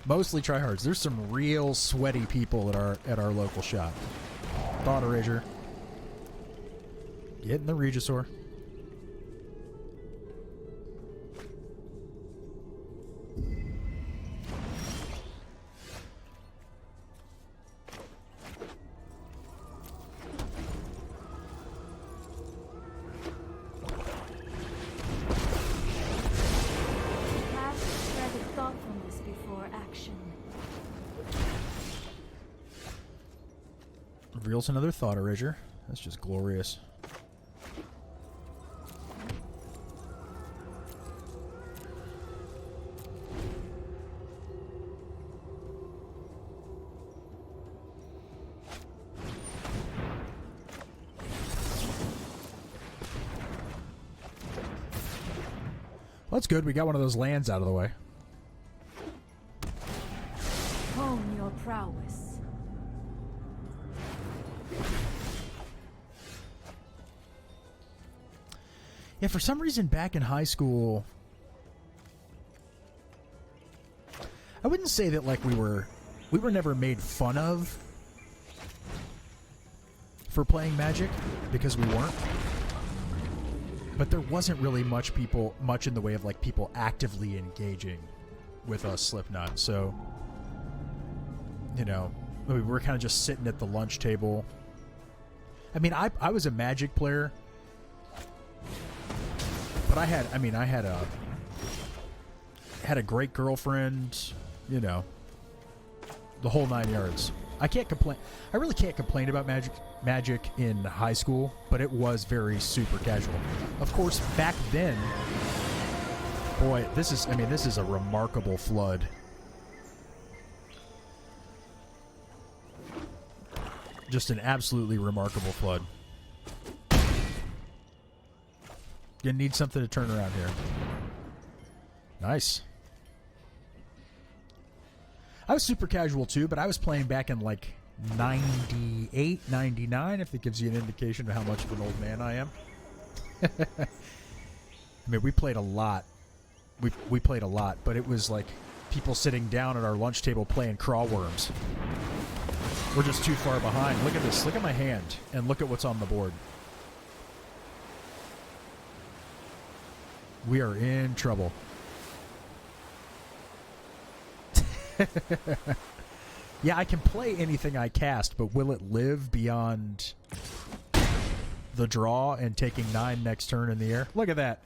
Mostly tryhards. There's some real sweaty people at our local shop. Thought Erasure. Get in the Regisaur. Reveals another Thought Erasure. That's just glorious. Well, that's good. We got one of those lands out of the way. Hone your prowess. Yeah, for some reason back in high school, I wouldn't say that like we were never made fun of for playing Magic, because we weren't. But there wasn't really much in the way of like people actively engaging with us Slipknot. So, you know, we were kind of just sitting at the lunch table. I mean, I was a Magic player, but I had a great girlfriend, you know, the whole 9 yards. I can't complain. I really can't complain about Magic in high school, but it was very super casual. Of course, back then, boy, this is a remarkable flood. Just an absolutely remarkable flood. You need something to turn around here. Nice. I was super casual too, but I was playing back in like 98, 99, if it gives you an indication of how much of an old man I am. I mean, we played a lot. We played a lot, but it was like people sitting down at our lunch table playing crawl worms. We're just too far behind. Look at this. Look at my hand, and look at what's on the board. We are in trouble. Yeah, I can play anything I cast, but will it live beyond the draw and taking 9 next turn in the air? Look at that.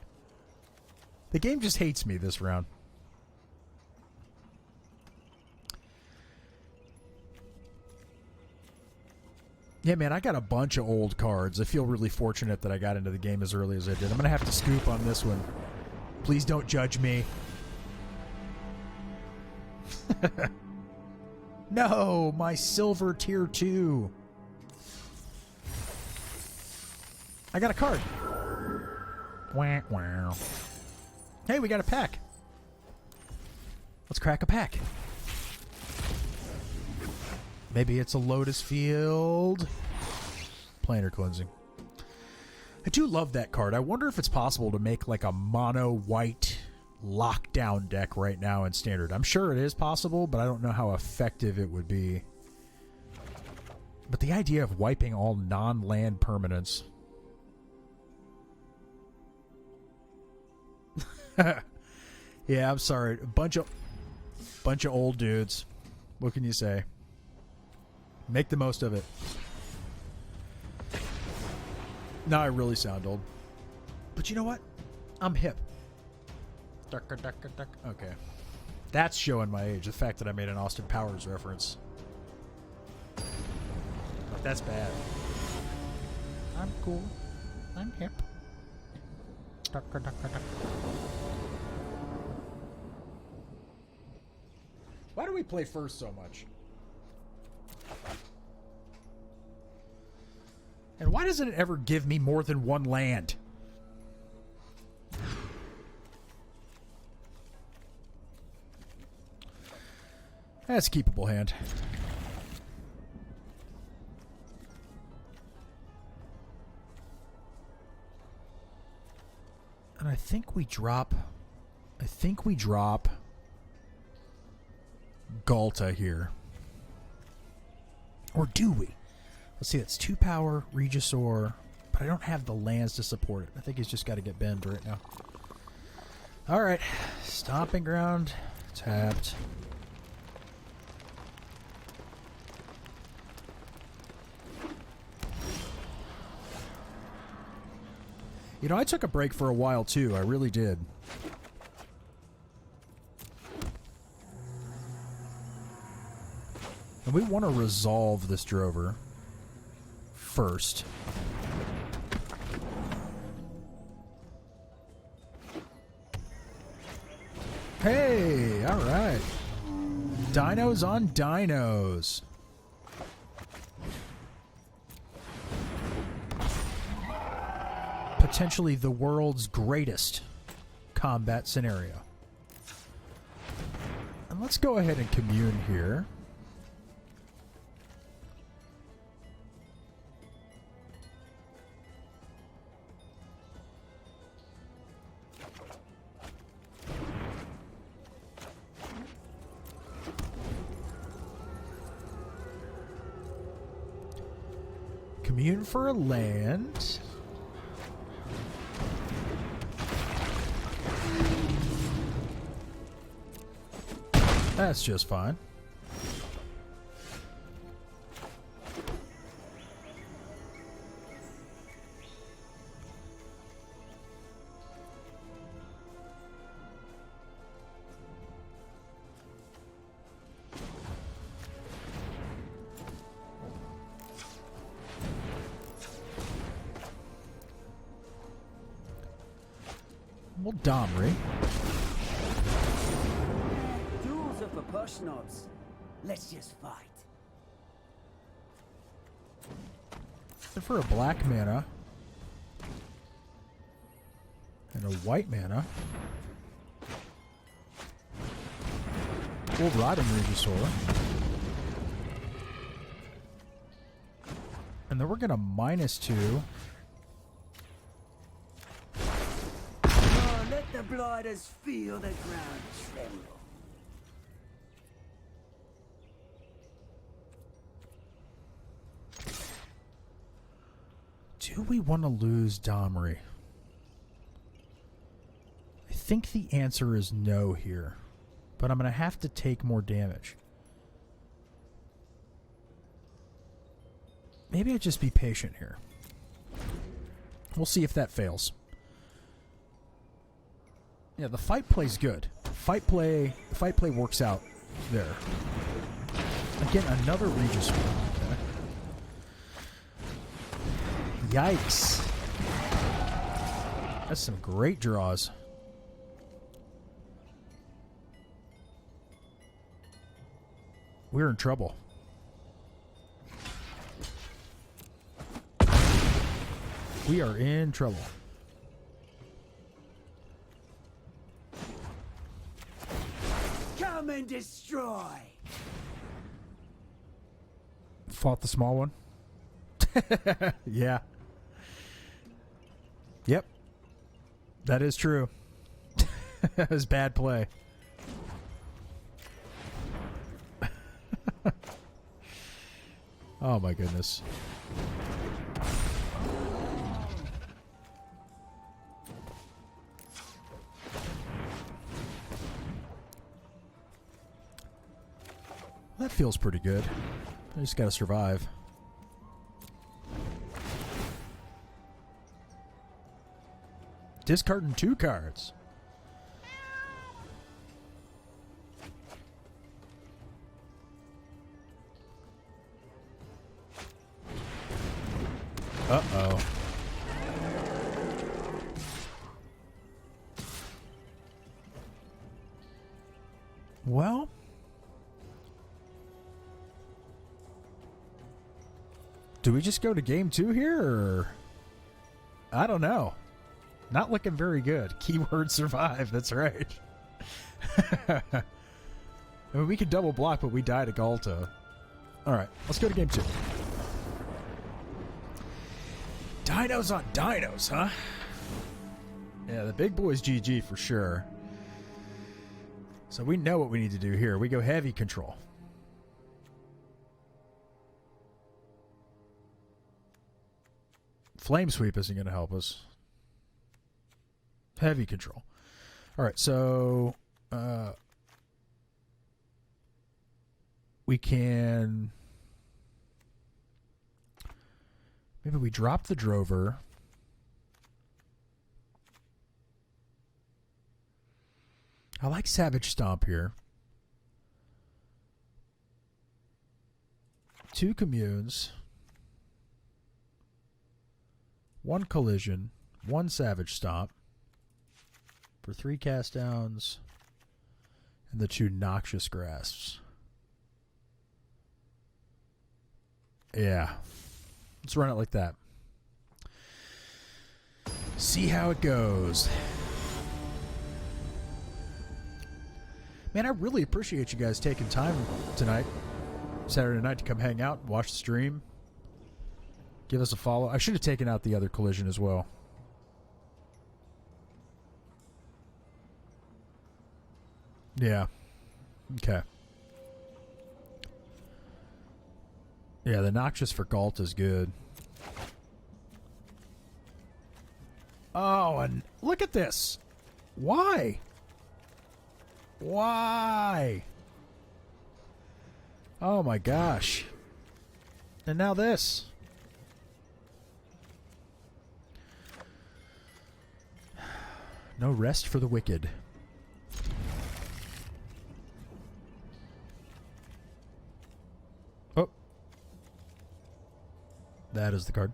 The game just hates me this round. Yeah, man, I got a bunch of old cards. I feel really fortunate that I got into the game as early as I did. I'm going to have to scoop on this one. Please don't judge me. No, my silver tier 2. I got a card. Wah, wah. Hey, we got a pack. Let's crack a pack. Maybe it's a Lotus Field. Planar cleansing. I do love that card. I wonder if it's possible to make like a mono white lockdown deck right now in Standard. I'm sure it is possible, but I don't know how effective it would be. But the idea of wiping all non-land permanents. Yeah, I'm sorry. A bunch of old dudes. What can you say? Make the most of it. Now I really sound old. But you know what? I'm hip. Okay. That's showing my age. The fact that I made an Austin Powers reference. But that's bad. I'm cool. I'm hip. Why do we play first so much? And why doesn't it ever give me more than one land? That's a keepable hand. And I think we drop Galta here. Or do we? Let's see, that's 2 power, Regisaur, but I don't have the lands to support it. I think he's just got to get bend right now. Alright, Stomping Ground, tapped. You know, I took a break for a while too, I really did. And we want to resolve this Drover first. Hey, all right. Dinos on dinos. Potentially the world's greatest combat scenario. And let's go ahead and commune here. Commune for a land. That's just fine. Well, Domri. Duels are for push snobs. Let's just fight. And for a black mana and a white mana, we'll ride him Regisaur. And then we're going to -2. Oh, let the blighters feel the ground tremble. Do we want to lose Domri? I think the answer is no here. But I'm going to have to take more damage. Maybe I just be patient here. We'll see if that fails. Yeah, the fight play's good. The fight play works out there. Again, another Regis. Okay. Yikes. That's some great draws. We're in trouble. We are in trouble. Come and destroy. Fought the small one. Yeah. Yep. That is true. That was bad play. Oh my goodness. That feels pretty good. I just gotta survive. Discarding 2 cards. Uh-oh. Well, do we just go to game 2 here, or I don't know. Not looking very good. Keyword survive. That's right. I mean, we could double block, but we died to Galta. All right, let's go to game 2. Dinos on dinos, huh? Yeah, the big boy's GG for sure. So we know what we need to do here. We go heavy control. Flame Sweep isn't going to help us. Heavy control. All right, so we can... Maybe we drop the Drover. I like Savage Stomp here. 2 communes. 1 collision. 1 Savage Stomp. For 3 cast downs. And the 2 Noxious Grasps. Yeah. Let's run it like that. See how it goes. Man, I really appreciate you guys taking time tonight, Saturday night, to come hang out, watch the stream, give us a follow. I should have taken out the other collision as well. Yeah. Okay. Yeah, the Noxious for Galt is good. Oh, and look at this. Why? Why? Oh my gosh. And now this. No rest for the wicked. Oh. That is the card.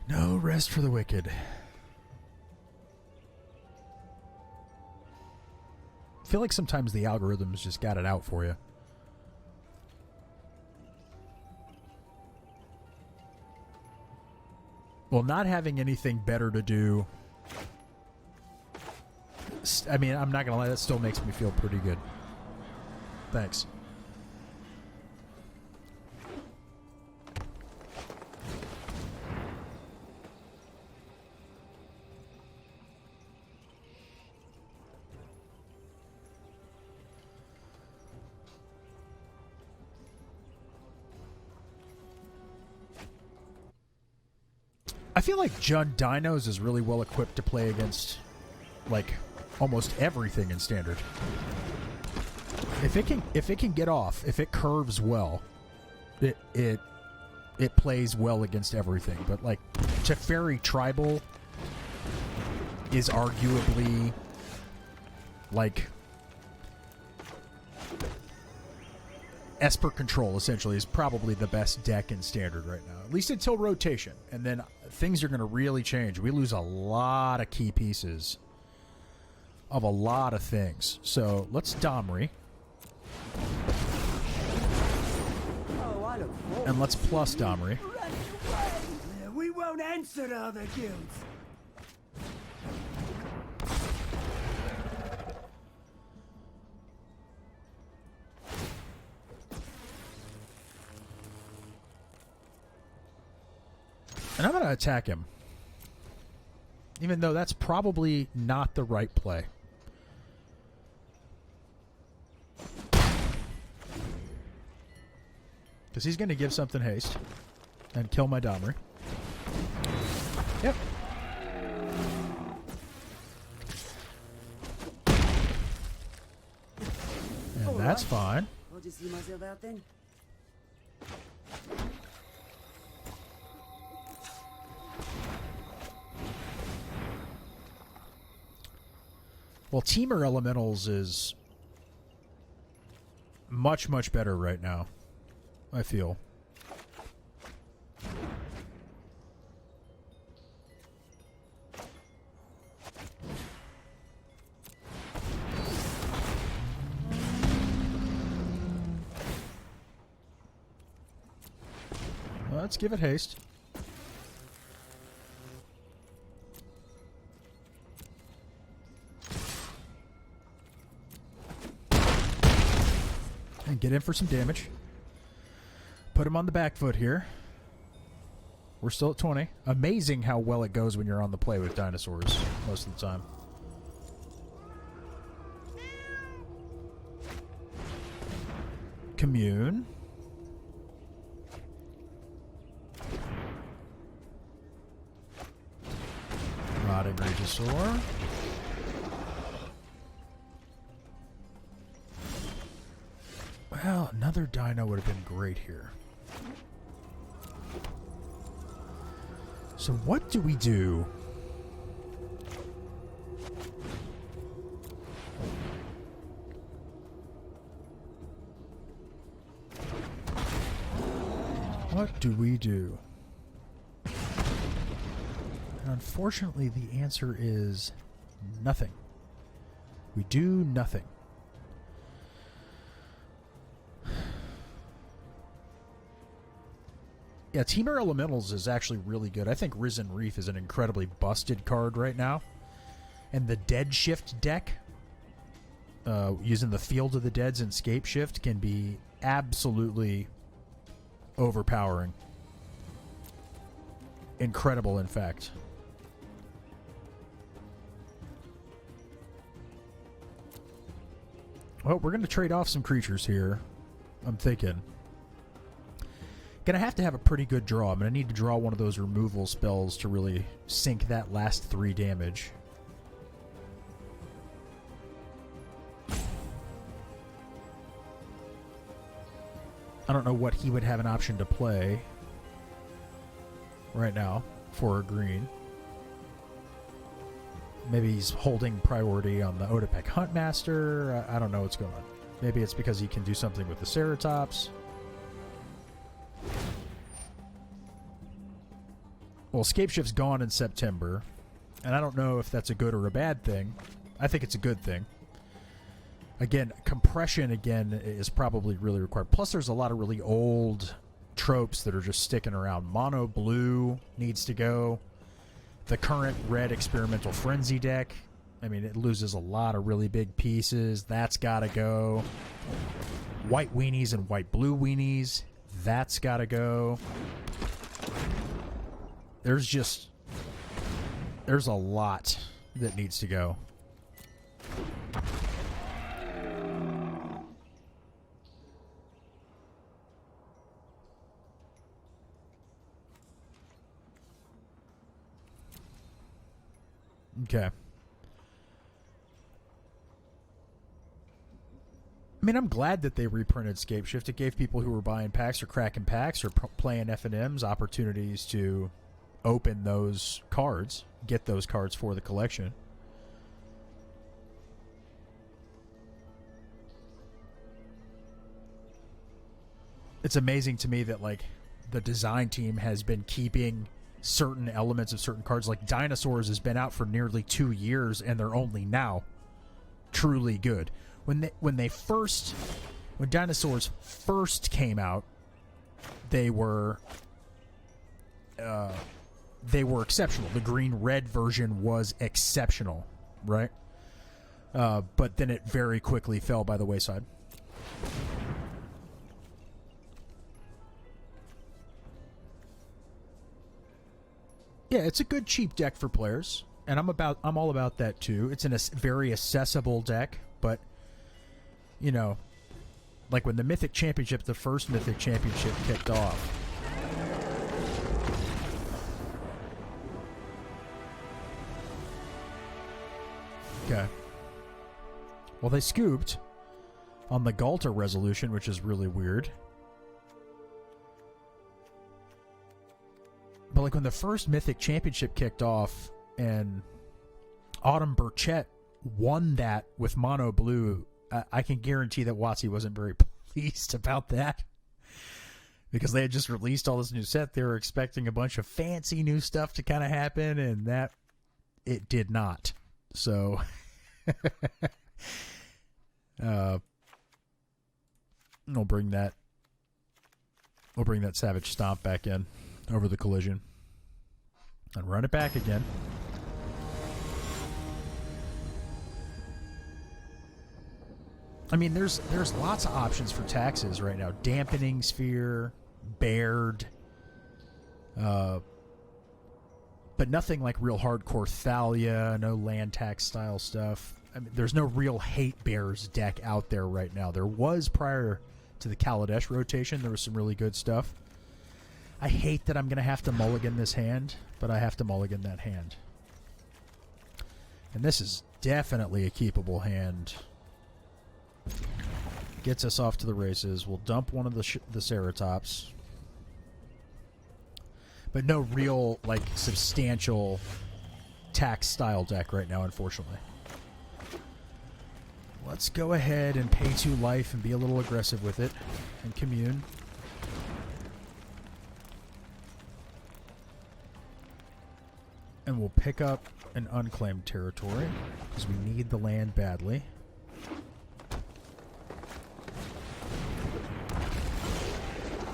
No rest for the wicked. I feel like sometimes the algorithms just got it out for you. Well, not having anything better to do. I mean, I'm not going to lie, that still makes me feel pretty good. Thanks. I feel like Jund Dinos is really well equipped to play against, like, almost everything in Standard. If it can get off, if it curves well, it plays well against everything. But like, Teferi Tribal is arguably like Esper Control, essentially, is probably the best deck in Standard right now, at least until rotation, and then things are going to really change. We lose a lot of key pieces of a lot of things. So let's Domri. And let's plus Domri. We won't answer to other guilds. And I'm going to attack him. Even though that's probably not the right play. Because he's going to give something haste. And kill my Domri. Yep. And that's fine. I'll just see myself out then. Well, Teamer Elementals is much, much better right now, I feel. Let's give it haste. And get in for some damage. Put him on the back foot here. We're still at 20. Amazing how well it goes when you're on the play with dinosaurs most of the time. Commune. Rotting Regisaur. Well, another dino would have been great here. So what do we do? What do we do? And unfortunately, the answer is nothing. We do nothing. Yeah, Teamer Elementals is actually really good. I think Risen Reef is an incredibly busted card right now. And the Dead Shift deck, using the Field of the Dead's and Scape Shift, can be absolutely overpowering. Incredible, in fact. Well, we're going to trade off some creatures here, I'm thinking. Gonna have to have a pretty good draw. I'm going to need to draw one of those removal spells to really sink that last 3 damage. I don't know what he would have an option to play right now for a green. Maybe he's holding priority on the Odapek Huntmaster. I don't know what's going on. Maybe it's because he can do something with the Ceratops. Well, Scape Shift's gone in September, and I don't know if that's a good or a bad thing. I think it's a good thing. Again, compression, again, is probably really required. Plus, there's a lot of really old tropes that are just sticking around. Mono Blue needs to go. The current red Experimental Frenzy deck, I mean, it loses a lot of really big pieces. That's got to go. White Weenies and White Blue Weenies, that's got to go. There's a lot that needs to go. Okay. I mean, I'm glad that they reprinted Scape Shift. It gave people who were buying packs or cracking packs or playing F&Ms opportunities to open those cards, get those cards for the collection. It's amazing to me that, like, the design team has been keeping certain elements of certain cards. Like Dinosaurs has been out for nearly 2 years, and they're only now truly good. When Dinosaurs first came out, they were exceptional. The green-red version was exceptional, right? But then it very quickly fell by the wayside. Yeah, it's a good cheap deck for players, and I'm all about that too. It's a very accessible deck, but you know, like when the Mythic Championship, the first Mythic Championship kicked off. Okay. Well, they scooped on the Galta resolution, which is really weird. But like when the first Mythic Championship kicked off and Autumn Burchett won that with Mono Blue, I can guarantee that WotC wasn't very pleased about that. Because they had just released all this new set. They were expecting a bunch of fancy new stuff to kind of happen, and that it did not. So we'll bring that Savage Stomp back in over the collision and run it back again. I mean, there's lots of options for taxes right now. Dampening Sphere, Baird, but nothing like real hardcore Thalia, no land tax style stuff. I mean, there's no real Hate Bears deck out there right now. There was prior to the Kaladesh rotation. There was some really good stuff. I hate that I'm going to have to mulligan this hand, but I have to mulligan that hand. And this is definitely a keepable hand. Gets us off to the races. We'll dump one of the Ceratops. But no real, like, substantial tax-style deck right now, unfortunately. Let's go ahead and pay 2 life and be a little aggressive with it and commune. And we'll pick up an unclaimed territory because we need the land badly.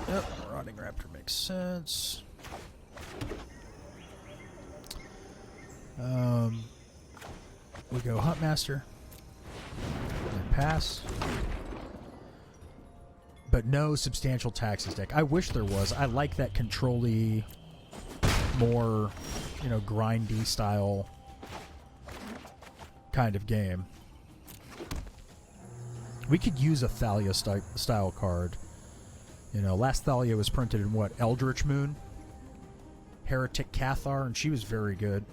Yep, Rotting Raptor makes sense. We go Huntmaster. And pass. But no substantial taxes deck. I wish there was. I like that control-y, more, you know, grindy style kind of game. We could use a Thalia style card. You know, last Thalia was printed in what? Eldritch Moon? Heretic Cathar, and she was very good.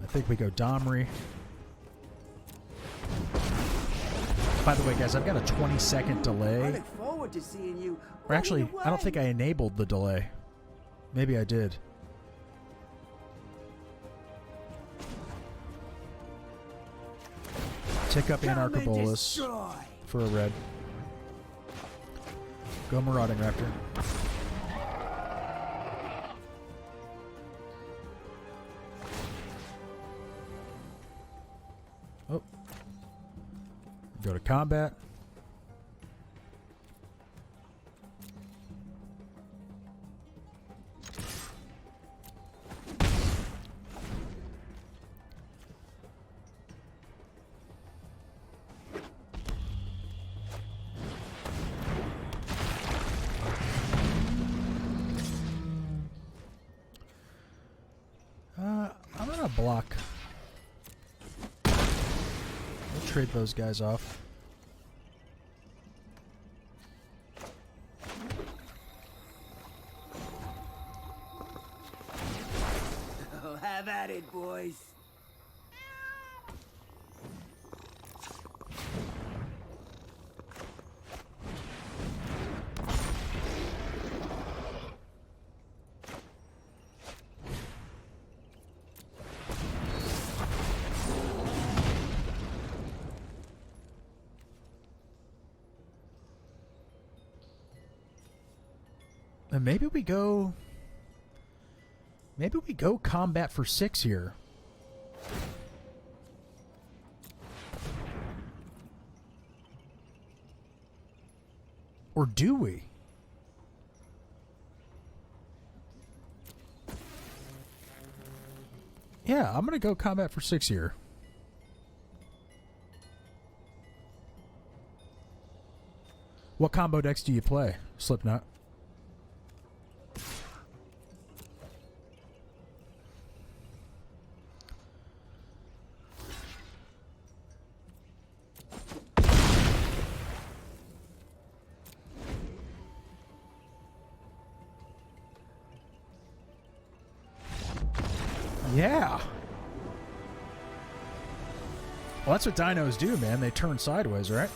I think we go Domri. By the way, guys, I've got a 20-second I delay. look forward to seeing you. Or actually, I don't think I enabled the delay. Maybe I did. Tick up Anarchabolus for a red. Go Marauding Raptor. Oh. Go to combat. I'm gonna block. We'll trade those guys off. Oh, have at it, boys. And maybe we go combat for 6 here. Or do we? Yeah, I'm going to go combat for 6 here. What combo decks do you play, Slipknot? Yeah. Well, that's what dinos do, man. They turn sideways, right?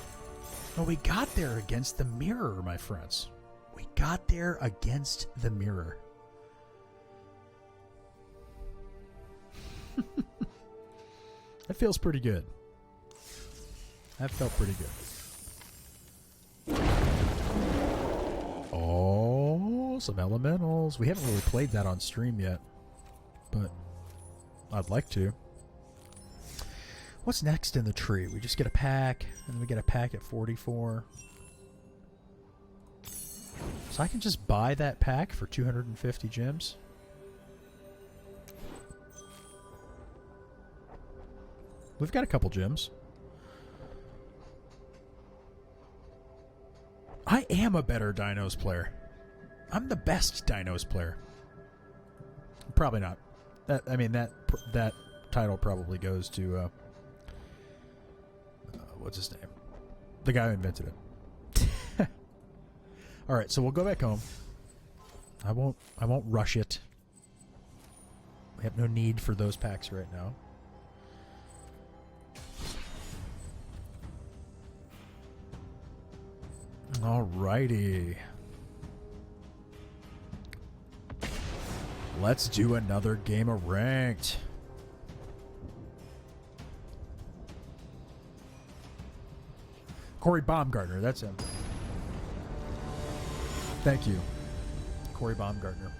Well, we got there against the mirror, my friends. We got there against the mirror. That feels pretty good. That felt pretty good. Oh, some elementals. We haven't really played that on stream yet, but I'd like to. What's next in the tree? We just get a pack, and we get a pack at 44. So I can just buy that pack for 250 gems. We've got a couple gems. I am a better Dinos player. I'm the best Dinos player. Probably not. I mean, that title probably goes to what's his name? The guy who invented it. All right, so we'll go back home. I won't rush it. We have no need for those packs right now. Alrighty. Let's do another game of ranked. Corey Baumgartner, that's him. Thank you, Corey Baumgartner.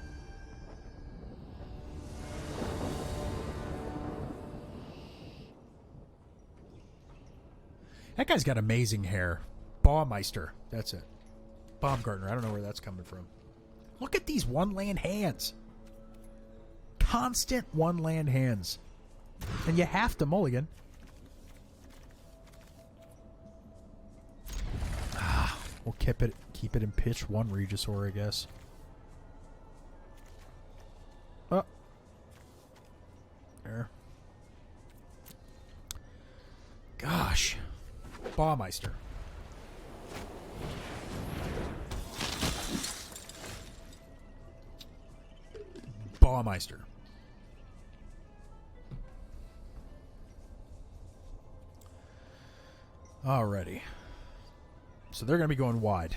That guy's got amazing hair. Baumeister, that's it. Baumgartner, I don't know where that's coming from. Look at these one-land hands. Constant one-land hands. And you have to mulligan. We'll keep it in pitch 1 Regisaur, I guess. Oh. There. Gosh. Baumeister. Baumeister. Alrighty. So they're going to be going wide.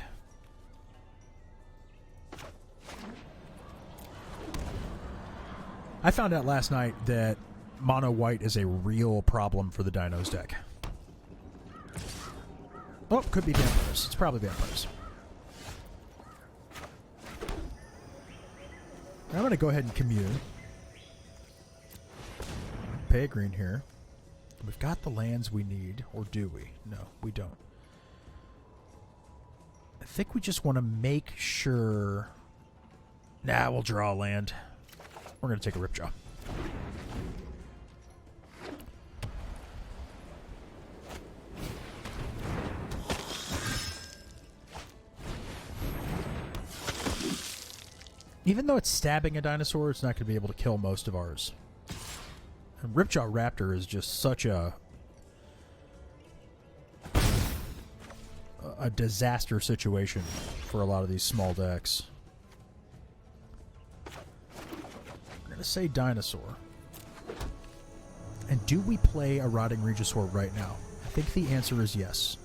I found out last night that mono white is a real problem for the Dinos deck. Oh, could be vampires. It's probably vampires. I'm going to go ahead and commune. Pay a green here. We've got the lands we need, or do we? No, we don't. I think we just want to make sure... Nah, we'll draw a land. We're going to take a Ripjaw. Even though it's stabbing a dinosaur, it's not going to be able to kill most of ours. And Ripjaw Raptor is just such a disaster situation for a lot of these small decks. I'm going to say dinosaur. And do we play a Rotting Regisaur right now? I think the answer is yes.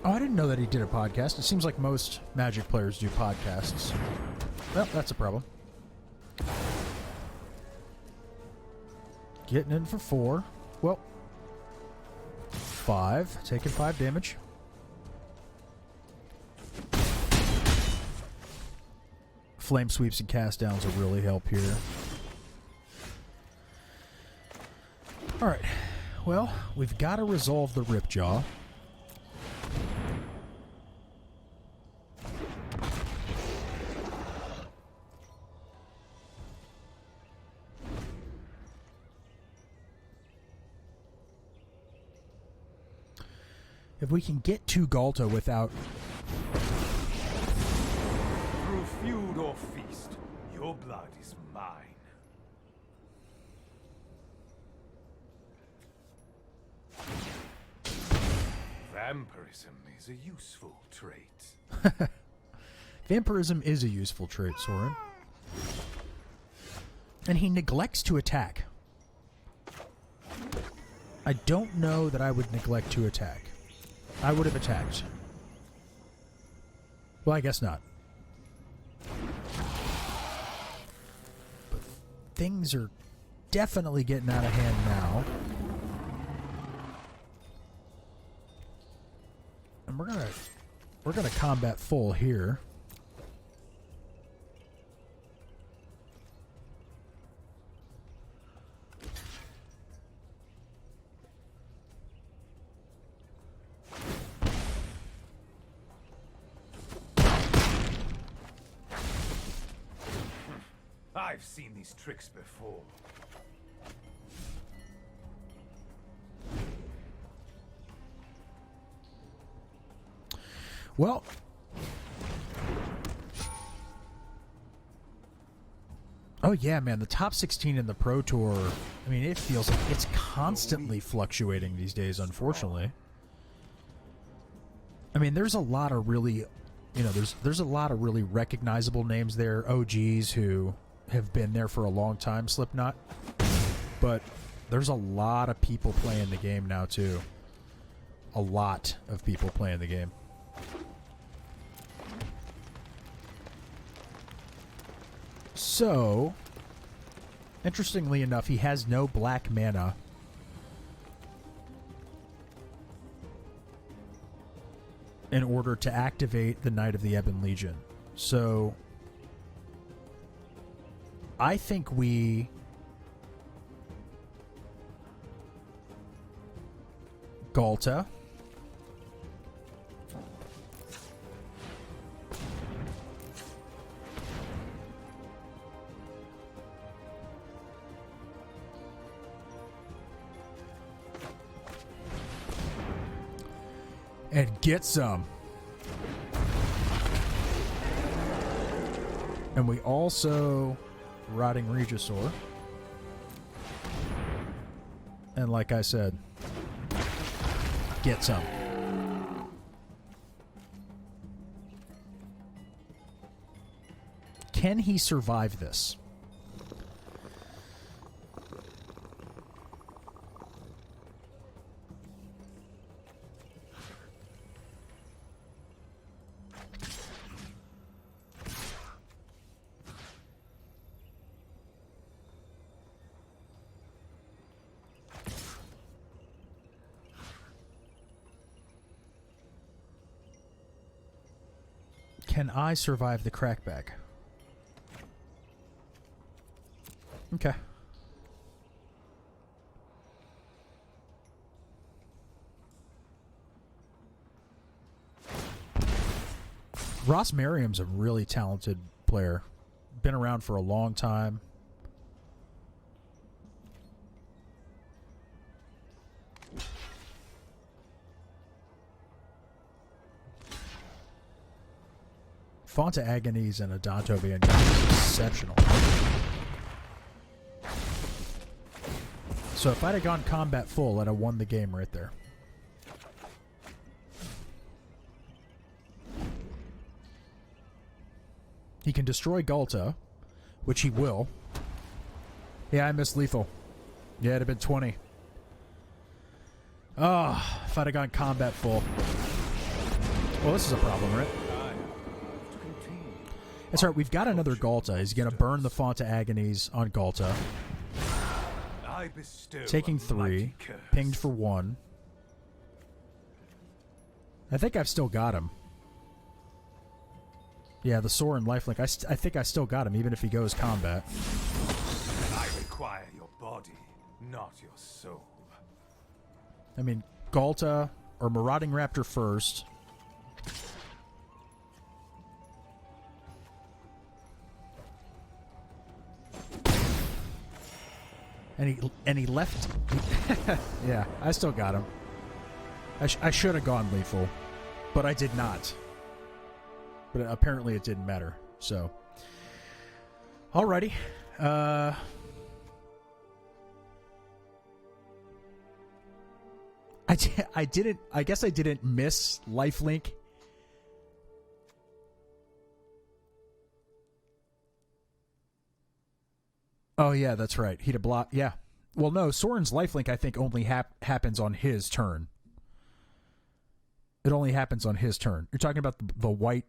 Oh, I didn't know that he did a podcast. It seems like most Magic players do podcasts. Well, that's a problem. Getting in for 4. Well, 5. Taking 5 damage. Flame sweeps and cast downs will really help here. Alright. Well, we've got to resolve the Ripjaw. If we can get to Galta without... Through feud or feast, your blood is mine. Vampirism is a useful trait. Vampirism is a useful trait, Soren. And he neglects to attack. I don't know that I would neglect to attack. I would have attacked. Well, I guess not. But things are definitely getting out of hand now. And we're gonna combat full here. I've seen these tricks before. Well, oh yeah, man, the top 16 in the Pro Tour, I mean, it feels like it's constantly fluctuating these days, unfortunately. I mean, there's a lot of really, you know, there's a lot of really recognizable names there, OGs who have been there for a long time, Slipknot. But there's a lot of people playing the game now, too. A lot of people playing the game. So, interestingly enough, he has no black mana. in order to activate the Knight of the Ebon Legion. So I think we Galta. And get some. And we also Rotting Regisaur. And like I said, get some. Can he survive this? Can I survive the crackback? Okay. Ross Merriam's a really talented player. Been around for a long time. Fonta Agonies and Adanto being exceptional. So if I'd have gone combat full, I'd have won the game right there. He can destroy Galta, which he will. Yeah, I missed lethal. Yeah, it'd have been 20. Oh, if I'd have gone combat full. Well, this is a problem, right? That's right, we've got another Galta. He's going to burn the Fonta Agonies on Galta. Taking 3. Pinged for 1. I think I've still got him. Yeah, the Sorin lifelink. I think I still got him, even if he goes combat. I require your body, not your soul. I mean, Galta or Marauding Raptor first. And he left. Yeah, I still got him. I should have gone lethal, but I did not. But apparently it didn't matter. So, alrighty. I didn't. I guess I didn't miss lifelink. Oh, yeah, that's right. He'd have blocked. Yeah. Well, no, Soren's lifelink, I think, only happens on his turn. It only happens on his turn. You're talking about the white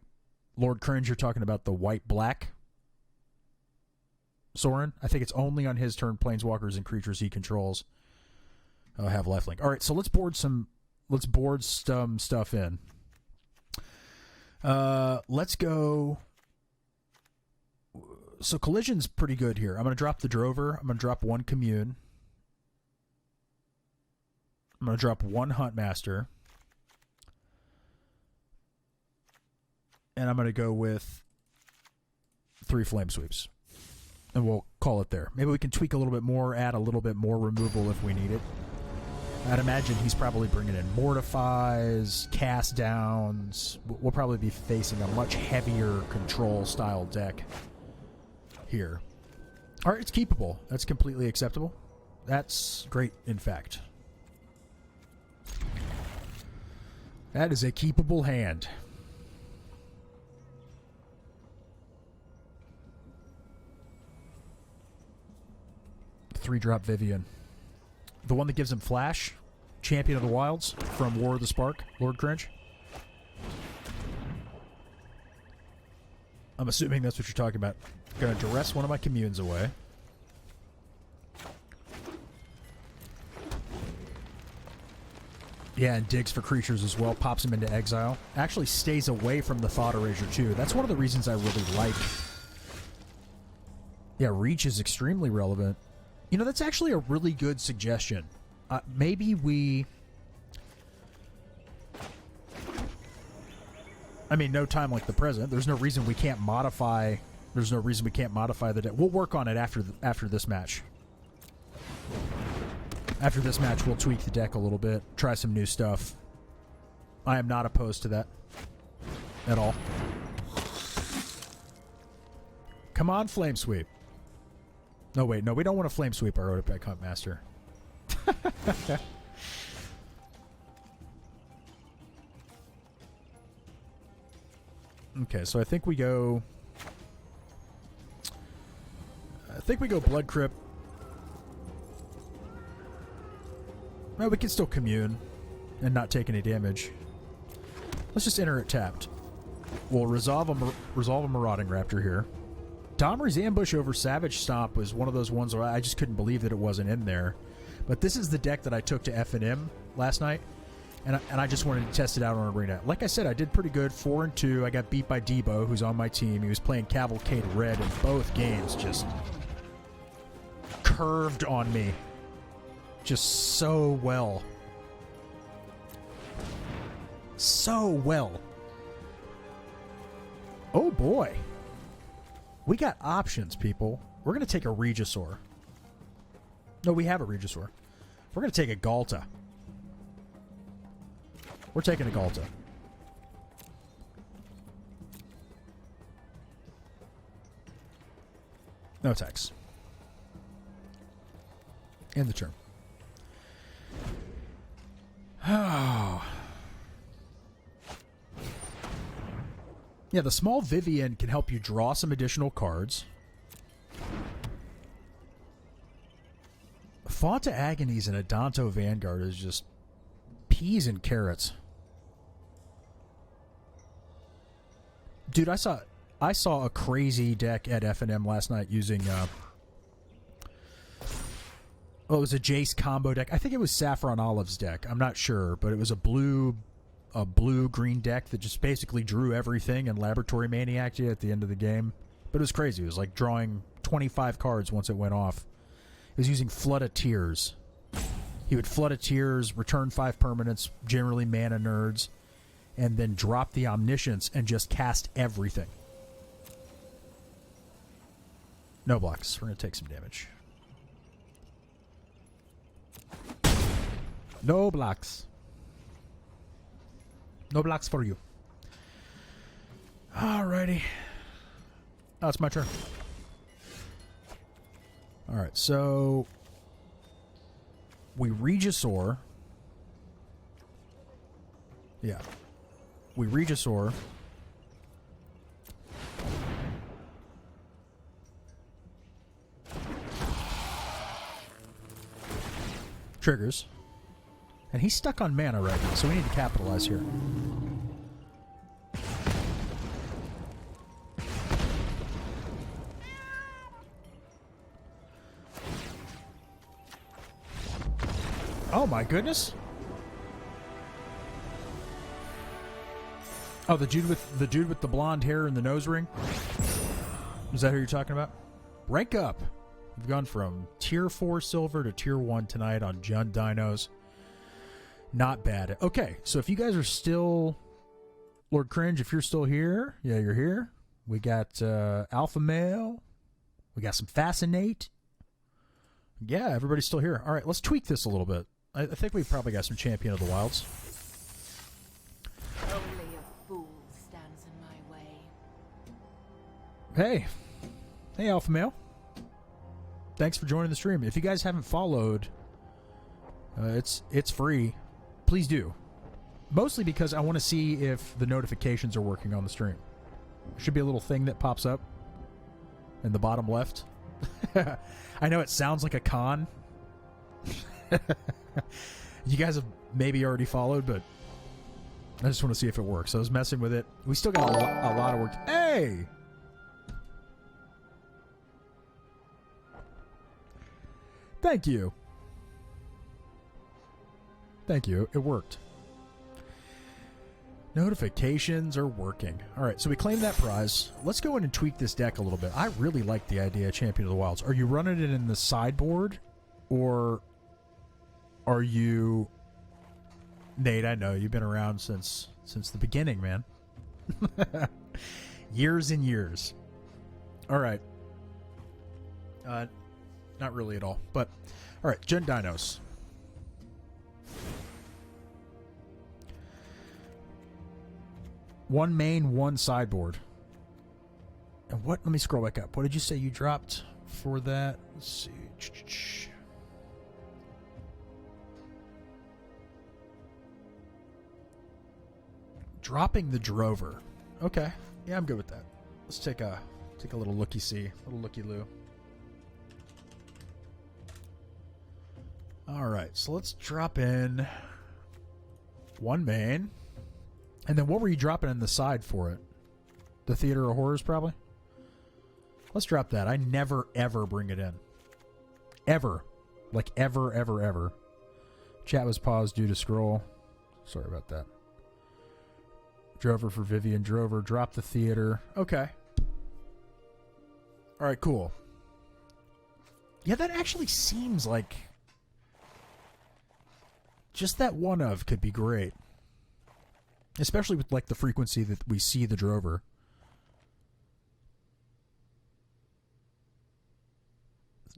Lord Cringe. You're talking about the white-black Soren. I think it's only on his turn, planeswalkers and creatures he controls have lifelink. All right, so let's board some stuff in. Let's go. So Collision's pretty good here. I'm going to drop the Drover. I'm going to drop 1 Commune. I'm going to drop 1 Huntmaster. And I'm going to go with 3 Flame Sweeps. And we'll call it there. Maybe we can tweak a little bit more, add a little bit more removal if we need it. I'd imagine he's probably bringing in Mortifies, Cast Downs. We'll probably be facing a much heavier control-style deck here. All right, it's keepable. That's completely acceptable. That's great, in fact. That is a keepable hand. Three-drop Vivian. The one that gives him Flash, Champion of the Wilds from War of the Spark, Lord Cringe. I'm assuming that's what you're talking about. Gonna duress one of my communes away. Yeah, and digs for creatures as well. Pops them into exile. Actually stays away from the Thought Erasure too. That's one of the reasons I really like. Yeah, reach is extremely relevant. You know, that's actually a really good suggestion. Maybe we... I mean, no time like the present. There's no reason we can't modify... There's no reason we can't modify the deck. We'll work on it after this match. After this match, we'll tweak the deck a little bit. Try some new stuff. I am not opposed to that. At all. Come on, Flame Sweep. No, wait. No, we don't want to Flame Sweep our Odipek Huntmaster. Okay, so I think we go... Blood Crypt. Well, we can still commune and not take any damage. Let's just enter it tapped. We'll resolve a Marauding Raptor here. Domri's Ambush over Savage Stomp was one of those ones where I just couldn't believe that it wasn't in there. But this is the deck that I took to F&M last night, and I just wanted to test it out on Arena. Like I said, I did pretty good, 4-2. I got beat by Debo, who's on my team. He was playing Cavalcade Red in both games, just curved on me. Just so well. So well. Oh boy. We got options, people. We're going to take a Regisaur. No, we have a Regisaur. We're going to take a Galta. We're taking a Galta. No attacks. End the turn. Oh. Yeah, the small Vivian can help you draw some additional cards. Fonta Agonies and Adanto Vanguard is just peas and carrots. Dude, I saw a crazy deck at F&M last night using it was a Jace combo deck. I think it was Saffron Olive's deck. I'm not sure, but it was a blue-green deck that just basically drew everything and Laboratory Maniac'd you at the end of the game. But it was crazy. It was like drawing 25 cards once it went off. It was using Flood of Tears. He would Flood of Tears, return 5 permanents, generally mana nerds, and then drop the Omniscience and just cast everything. No blocks. We're going to take some damage. No blocks. No blocks for you. Alrighty. Oh, it's my turn. Alright, so... we Regisaur. Yeah. We Regisaur. Triggers. And he's stuck on mana right now, so we need to capitalize here. Oh my goodness. Oh, the dude with the blonde hair and the nose ring? Is that who you're talking about? Rank up. We've gone from tier 4 silver to tier 1 tonight on Jund Dinos. Not bad. Okay, so if you guys are still... Lord Cringe, if you're still here, yeah, you're here. We got Alpha Male. We got some Fascinate. Yeah, everybody's still here. All right, let's tweak this a little bit. I think we've probably got some Champion of the Wilds. Only a fool stands in my way. Hey. Hey, Alpha Male. Thanks for joining the stream. If you guys haven't followed, it's free. Please do. Mostly because I want to see if the notifications are working on the stream. There should be a little thing that pops up in the bottom left. I know it sounds like a con. You guys have maybe already followed, but I just want to see if it works. So I was messing with it. We still got a lot of work. Hey! Thank you. Thank you. It worked. Notifications are working. All right, so we claimed that prize. Let's go in and tweak this deck a little bit. I really like the idea of Champion of the Wilds. Are you running it in the sideboard, or are you... Nate, I know you've been around since the beginning, man. Years and years. All right. Not really at all, but all right. Jund Dinos. One main, one sideboard. And what? Let me scroll back up. What did you say you dropped for that? Let's see. Dropping the Drover. Okay. Yeah, I'm good with that. Let's take a little looky-see. A little looky-loo. Alright, so let's drop in one main. And then what were you dropping in the side for it? The Theater of Horrors, probably? Let's drop that. I never, ever bring it in. Ever. Like, ever, ever, ever. Chat was paused due to scroll. Sorry about that. Drover for Vivian. Drover. Drop the Theater. Okay. Alright, cool. Yeah, that actually seems like... Just that one of could be great. Especially with, like, the frequency that we see the Drover.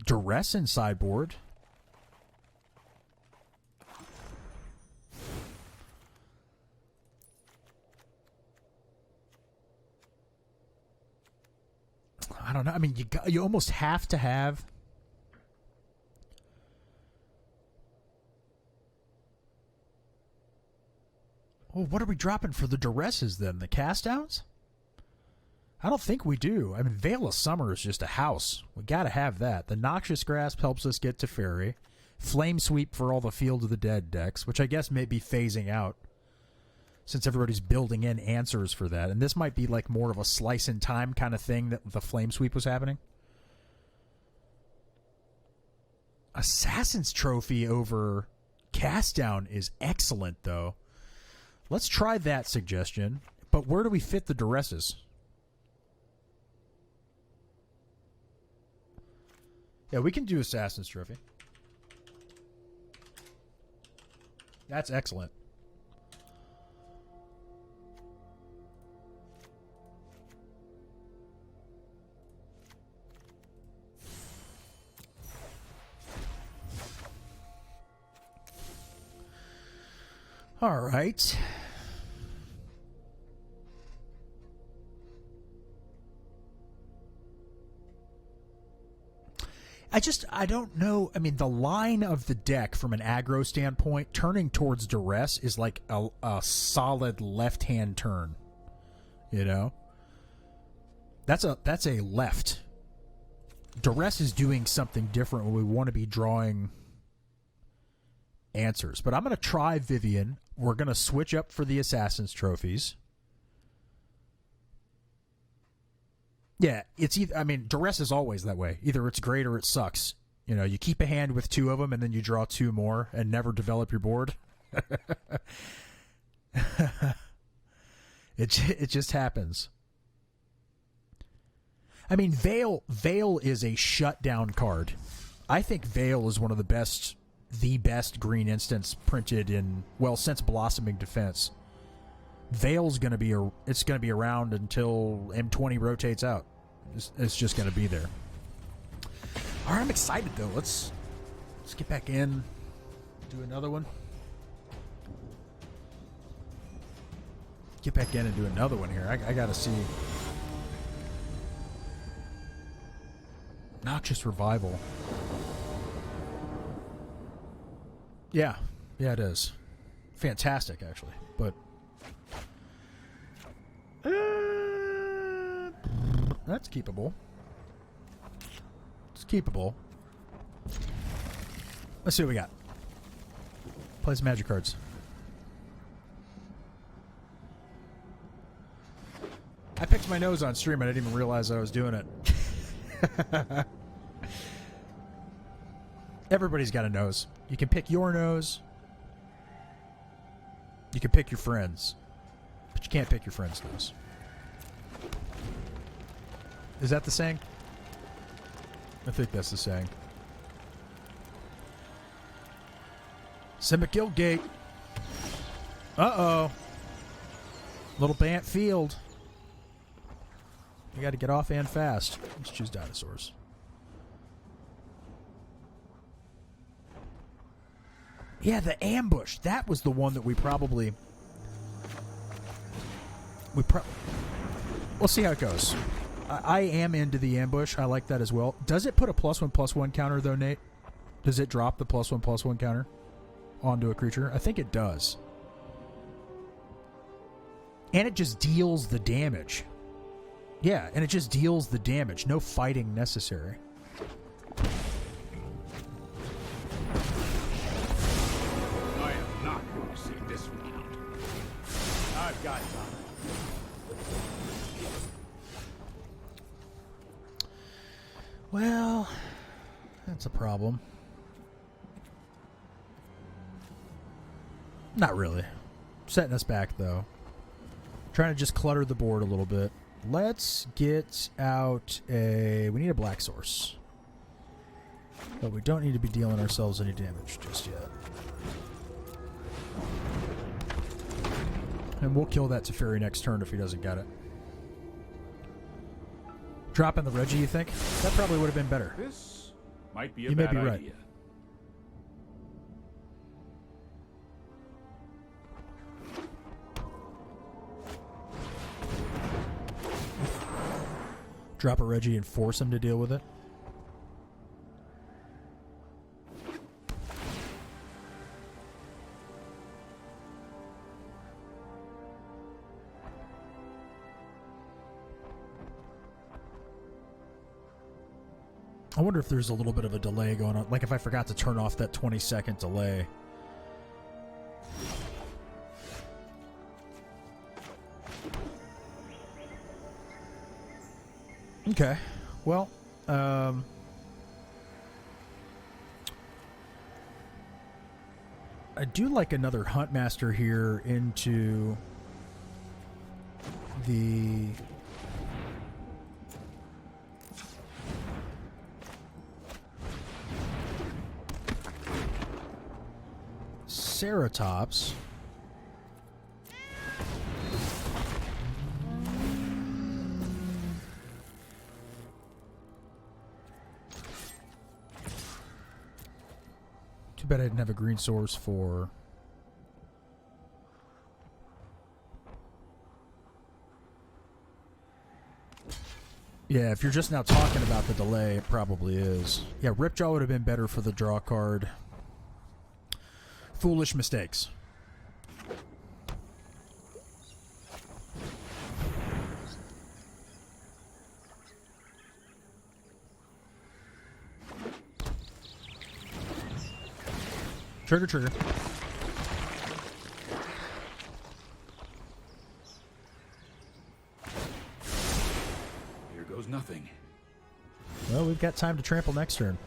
Duress in sideboard. I don't know. I mean, you almost have to have... Oh, what are we dropping for the Duresses then? The cast downs? I don't think we do. I mean, Veil of Summer is just a house. We got to have that. The Noxious Grasp helps us get to Fairy. Flame Sweep for all the Field of the Dead decks, which I guess may be phasing out since everybody's building in answers for that. And this might be like more of a slice in time kind of thing that the Flame Sweep was happening. Assassin's Trophy over Cast Down is excellent, though. Let's try that suggestion. But where do we fit the Duresses? Yeah, we can do Assassin's Trophy. That's excellent. All right. I don't know. I mean, the line of the deck from an aggro standpoint, turning towards Duress is like a solid left-hand turn. You know? That's a left. Duress is doing something different when we want to be drawing answers. But I'm going to try Vivian. We're going to switch up for the Assassin's Trophies. Yeah, it's either, I mean, Duress is always that way. Either it's great or it sucks. You know, you keep a hand with two of them and then you draw two more and never develop your board. It just happens. I mean, Veil is a shutdown card. I think Veil is one of the best green instants printed in, well, since Blossoming Defense. Veil's going to be it's going to be around until M20 rotates out. It's just going to be there. All right, I'm excited though. Let's get back in, do another one. Get back in and do another one here. I got to see. Noxious Revival. Yeah, it is. Fantastic, actually. But that's keepable. It's keepable. Let's see what we got. Play some magic cards. I picked my nose on stream. I didn't even realize I was doing it. Everybody's got a nose. You can pick your nose. You can pick your friends. But you can't pick your friend's nose. Is that the saying? I think that's the saying. Simic Guildgate. Uh-oh. Little Bant Field. You got to get off and fast. Let's choose dinosaurs. Yeah, the ambush. That was the one that we probably... We'll see how it goes. I am into the ambush. I like that as well. Does it put a +1/+1 counter, though, Nate? Does it drop the +1/+1 counter onto a creature? I think it does. And it just deals the damage. Yeah, and it just deals the damage. No fighting necessary. I am not going to see this one out. I've got time. Well, that's a problem. Not really. Setting us back, though. Trying to just clutter the board a little bit. Let's get out a... We need a black source. But we don't need to be dealing ourselves any damage just yet. And we'll kill that Teferi next turn if he doesn't get it. Dropping the Reggie, you think? That probably would have been better. This might be a You may bad be right. idea. Drop a Reggie and force him to deal with it. I wonder if there's a little bit of a delay going on. Like if I forgot to turn off that 20-second delay. Okay. Well, I do like another Huntmaster here into the... Ceratops. Too bad I didn't have a green source for... Yeah, if you're just now talking about the delay, it probably is. Yeah, Ripjaw would have been better for the draw card. Foolish mistakes. Trigger, trigger. Here goes nothing. Well, we've got time to trample next turn.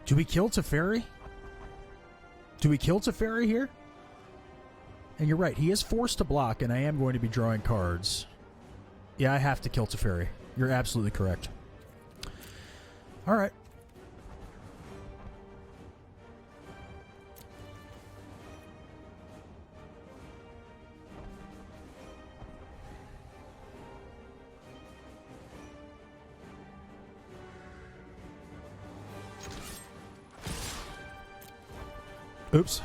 Do we kill Teferi? Do we kill Teferi here? And you're right, he is forced to block, and I am going to be drawing cards. Yeah, I have to kill Teferi. You're absolutely correct. All right. Oops.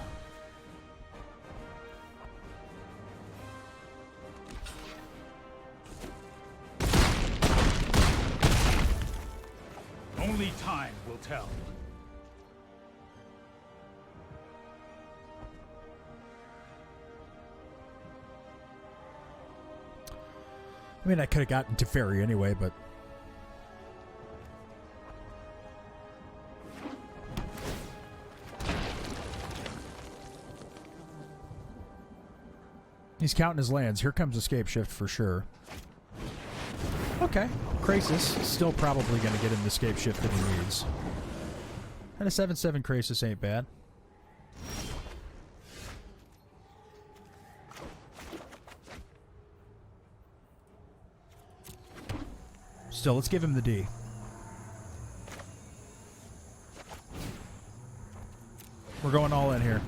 Only time will tell. I mean, I could have gotten to Fairy anyway, but... He's counting his lands. Here comes Escape Shift for sure. Okay. Krasis still probably going to get an Escape Shift that he needs. And a 7/7 Krasis ain't bad. Still, let's give him the D. We're going all in here.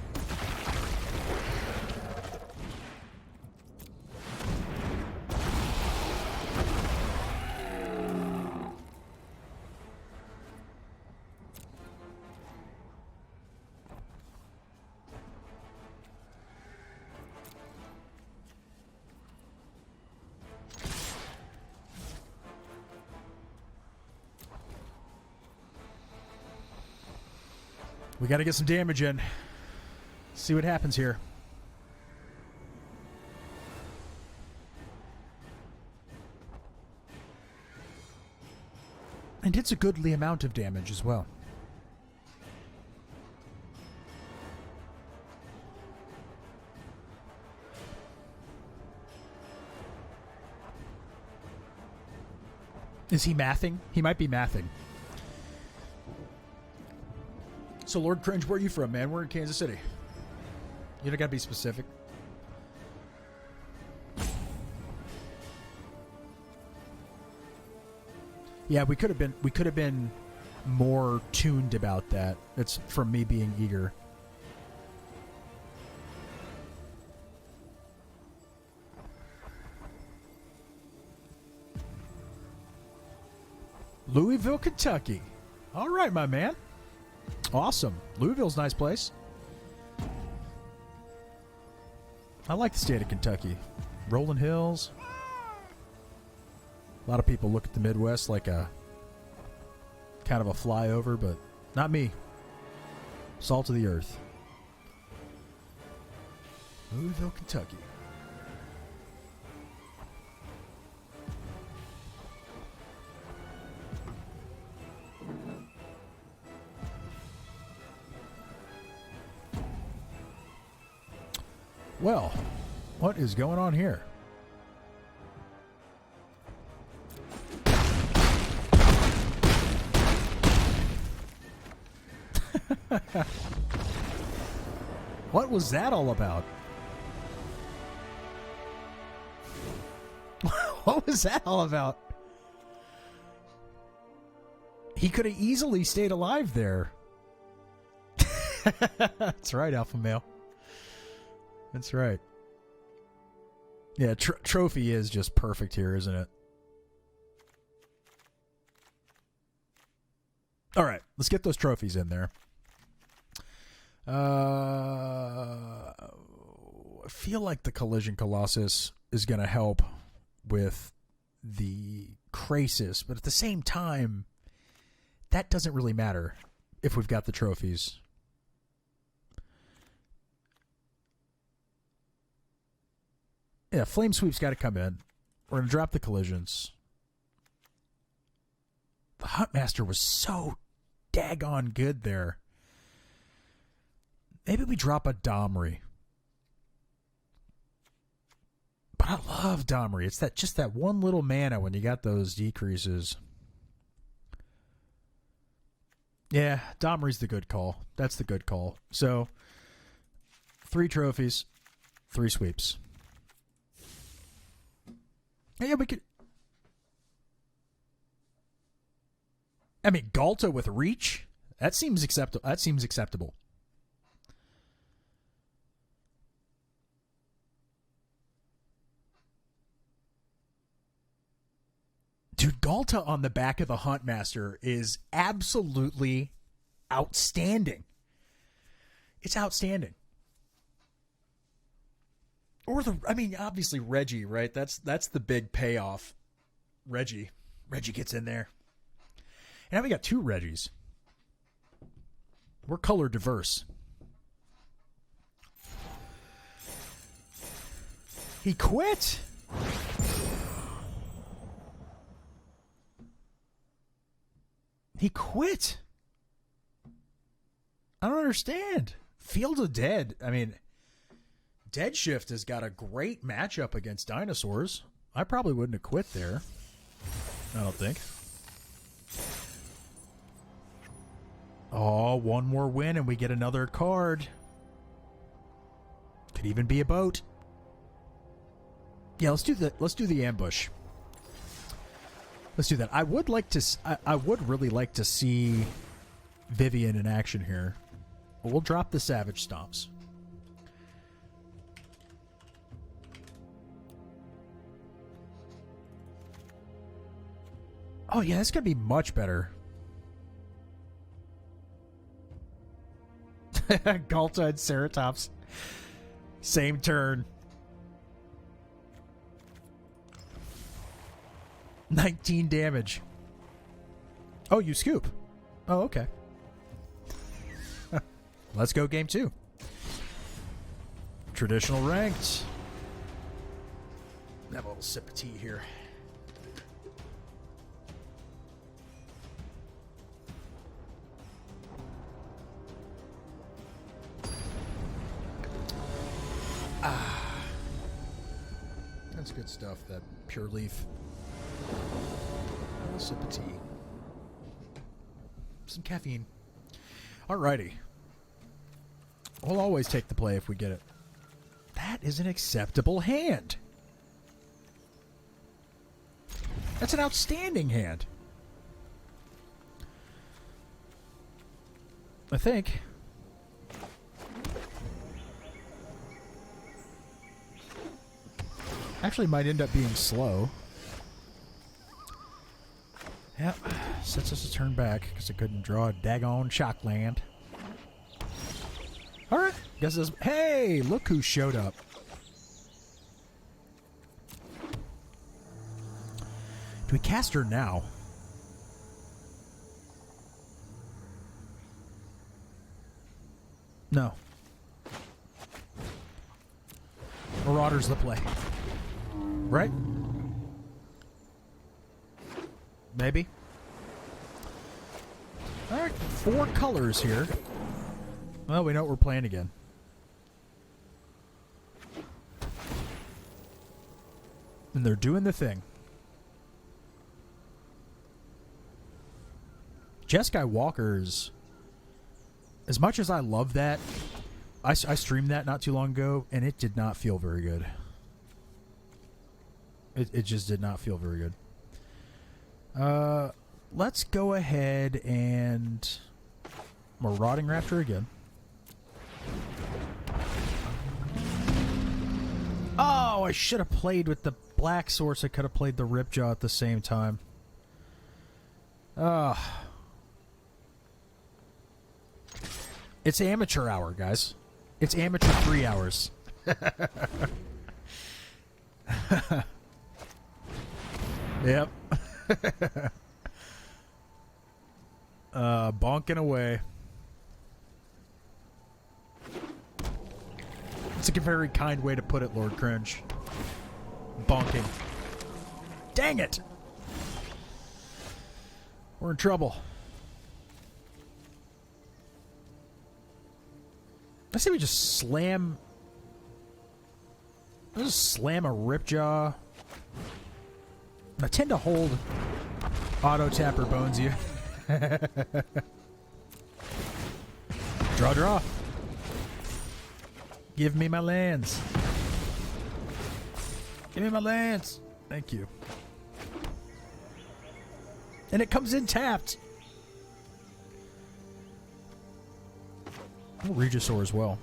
We got to get some damage in. See what happens here. And it's a goodly amount of damage as well. Is he mathing? He might be mathing. So, Lord Cringe, where are you from, man? We're in Kansas City. You don't gotta be specific. Yeah, we could have been more tuned about that. It's from me being eager. Louisville, Kentucky. All right, my man. Awesome. Louisville's a nice place. I like the state of Kentucky. Rolling hills. A lot of people look at the Midwest like a kind of a flyover, but not me. Salt of the earth. Louisville, Kentucky. Well, what is going on here? What was that all about? What was that all about? He could have easily stayed alive there. That's right, Alpha Male. That's right. Yeah, trophy is just perfect here, isn't it? All right, let's get those trophies in there. I feel like the Collision Colossus is going to help with the Krasis, but at the same time, that doesn't really matter if we've got the trophies. Yeah, Flame Sweep's got to come in. We're going to drop the collisions. The Huntmaster was so daggone good there. Maybe we drop a Domri. But I love Domri. It's just that one little mana when you got those decreases. Yeah, Domri's the good call. That's the good call. So, 3 trophies, 3 sweeps. Yeah, we could. I mean, Galta with reach? That seems acceptable. That seems acceptable. Dude, Galta on the back of the Huntmaster is absolutely outstanding. It's outstanding. Or obviously Reggie, right? That's the big payoff. Reggie gets in there. And now we got 2 Reggies. We're color diverse. He quit. He quit. I don't understand. Field of Dead. I mean, Dead Shift has got a great matchup against dinosaurs. I probably wouldn't have quit there. I don't think. Oh, one more win and we get another card. Could even be a boat. Yeah, let's do the ambush. Let's do that. I would really like to see Vivian in action here. But we'll drop the Savage Stomps. Oh yeah, that's gonna be much better. Galta and Ceratops. Same turn. 19 damage. Oh, you scoop. Oh, okay. Let's go game 2. Traditional ranked. Have a little sip of tea here. That's good stuff, that pure leaf. A little sip of tea. Some caffeine. Alrighty. We'll always take the play if we get it. That is an acceptable hand. That's an outstanding hand. I think. Actually might end up being slow. Yep. Sets us a turn back because I couldn't draw a daggone shock land. Alright. Guess this. Hey! Look who showed up. Do we cast her now? No. Marauder's the play. Right? Maybe. Alright, 4 colors here. Well, we know what we're playing again. And they're doing the thing. Jeskai Walkers. As much as I love that, I streamed that not too long ago, and it did not feel very good. It just did not feel very good. Let's go ahead and Marauding Raptor again. Oh, I should have played with the Black Source. I could have played the Ripjaw at the same time. It's amateur hour, guys. It's amateur 3 hours. Yep. Bonking away. It's a very kind way to put it, Lord Cringe. Bonking. Dang it! We're in trouble. I say we just slam... Let's just slam a Ripjaw. I tend to hold Auto Tapper Bones you. Draw. Give me my lands. Give me my lands. Thank you. And it comes in tapped. Oh, Regisaur as well.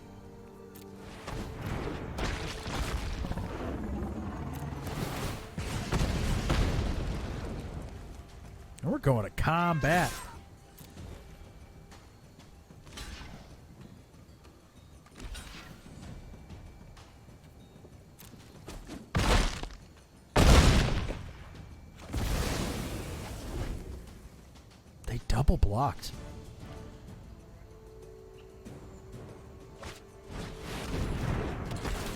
And we're going to combat. They double blocked.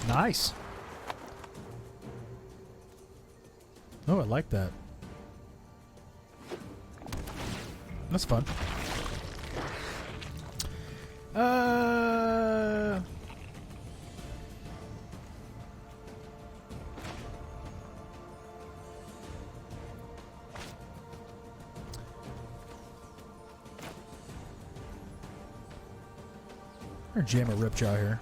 Nice. Oh, I like that. That's fun. Or jam a ripjaw here.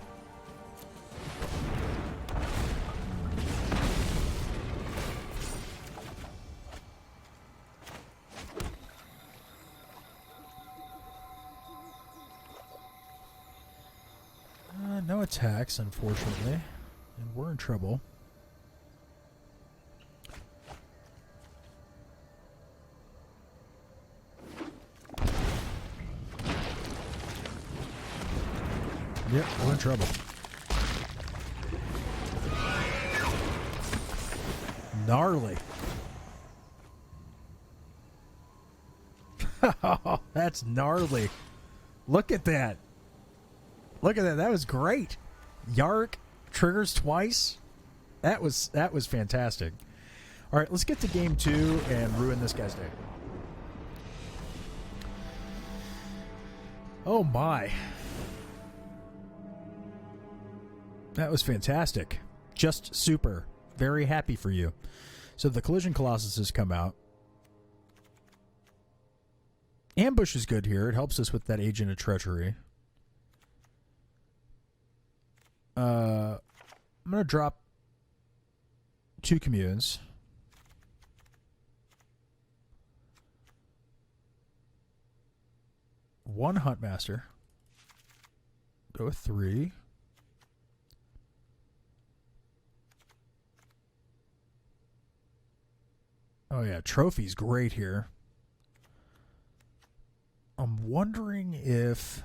No attacks, unfortunately, and we're in trouble. Yep, we're in trouble. Gnarly. That's gnarly. Look at that. Look at that. That was great. Yarrick triggers twice. That was fantastic. All right, let's get to game 2 and ruin this guy's day. Oh my. That was fantastic. Just super. Very happy for you. So the Collision Colossus has come out. Ambush is good here. It helps us with that Agent of Treachery. I'm going to drop 2 communes. One Huntmaster. Go with 3. Oh yeah, Trophy's great here. I'm wondering if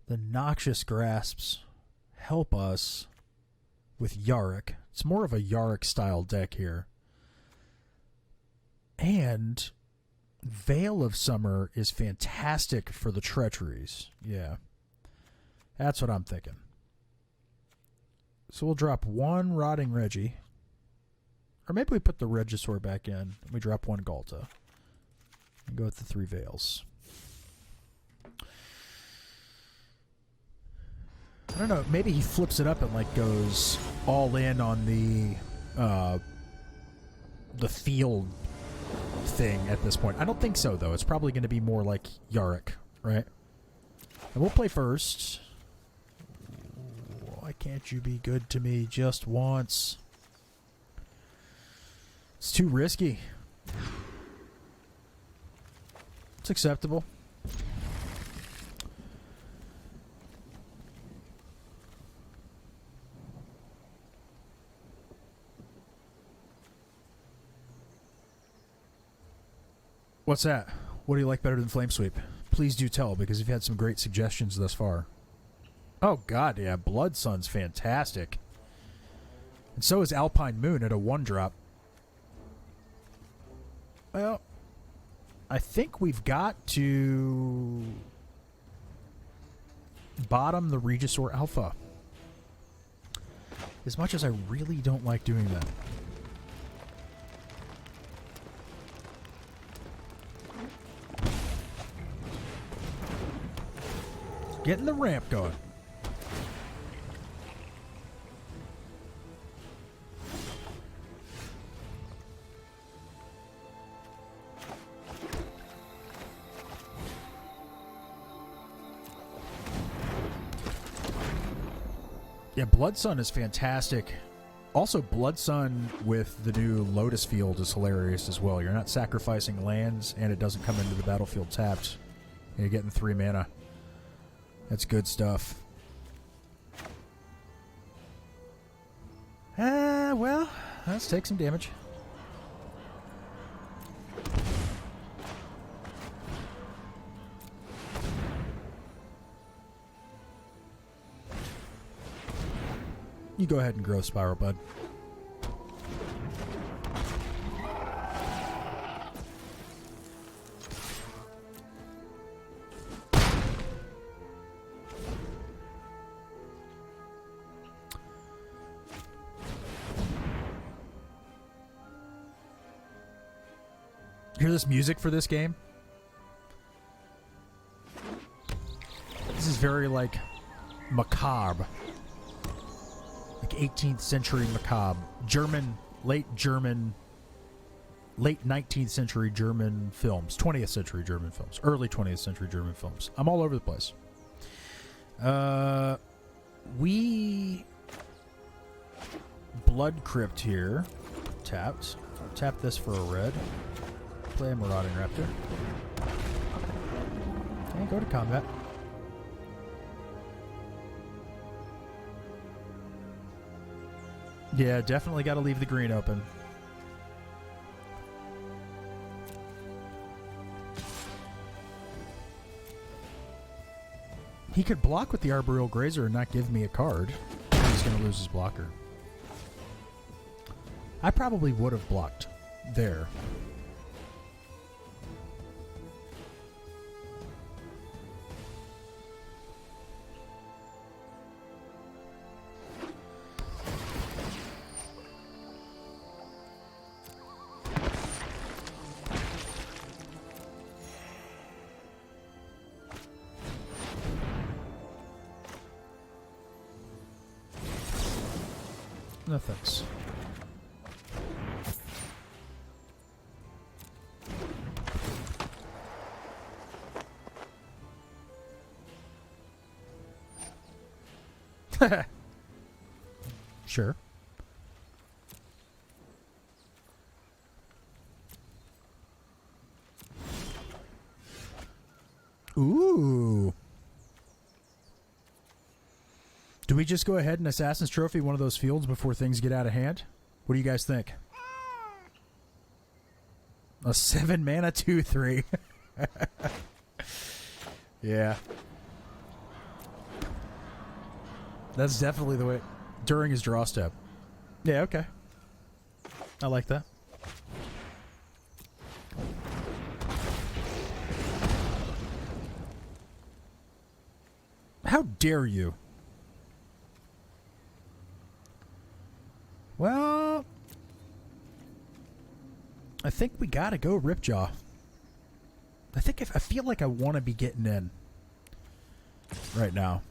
the Noxious Grasps help us with Yarrick. It's more of a Yarrick style deck here. And Veil of Summer is fantastic for the treacheries. Yeah. That's what I'm thinking. So we'll drop 1 Rotting Reggie. Or maybe we put the Regisaur back in and we drop 1 Galta. And go with the 3 Veils. I don't know. Maybe he flips it up and like goes all in on the field thing at this point. I don't think so though. It's probably going to be more like Yarrick, right? And we'll play first. Why can't you be good to me just once? It's too risky. It's acceptable. What's that? What do you like better than Flame Sweep? Please do tell, because you've had some great suggestions thus far. Oh god, yeah, Blood Sun's fantastic. And so is Alpine Moon at a 1-drop. Well, I think we've got to bottom the Regisaur Alpha. As much as I really don't like doing that. Getting the ramp going. Yeah, Blood Sun is fantastic. Also, Blood Sun with the new Lotus Field is hilarious as well. You're not sacrificing lands, and it doesn't come into the battlefield tapped. You're getting 3 mana. That's good stuff. Well, let's take some damage. You go ahead and grow Spiral, bud. Hear this music for this game? This is very, like, macabre. Like 18th century macabre. Late 19th century German films. 20th century German films. Early 20th century German films. I'm all over the place. Blood Crypt here. Tapped. I'll tap this for a red. Play a Marauding Raptor. Okay, go to combat. Yeah, definitely got to leave the green open. He could block with the Arboreal Grazer and not give me a card. He's going to lose his blocker. I probably would have blocked there. No thanks. Sure. Ooh. Do we just go ahead and Assassin's Trophy one of those fields before things get out of hand? What do you guys think? A 7 mana 2/3. Yeah. That's definitely the way. During his draw step. Yeah, okay. I like that. How dare you? Well, I think we gotta go Ripjaw. I feel like I want to be getting in right now.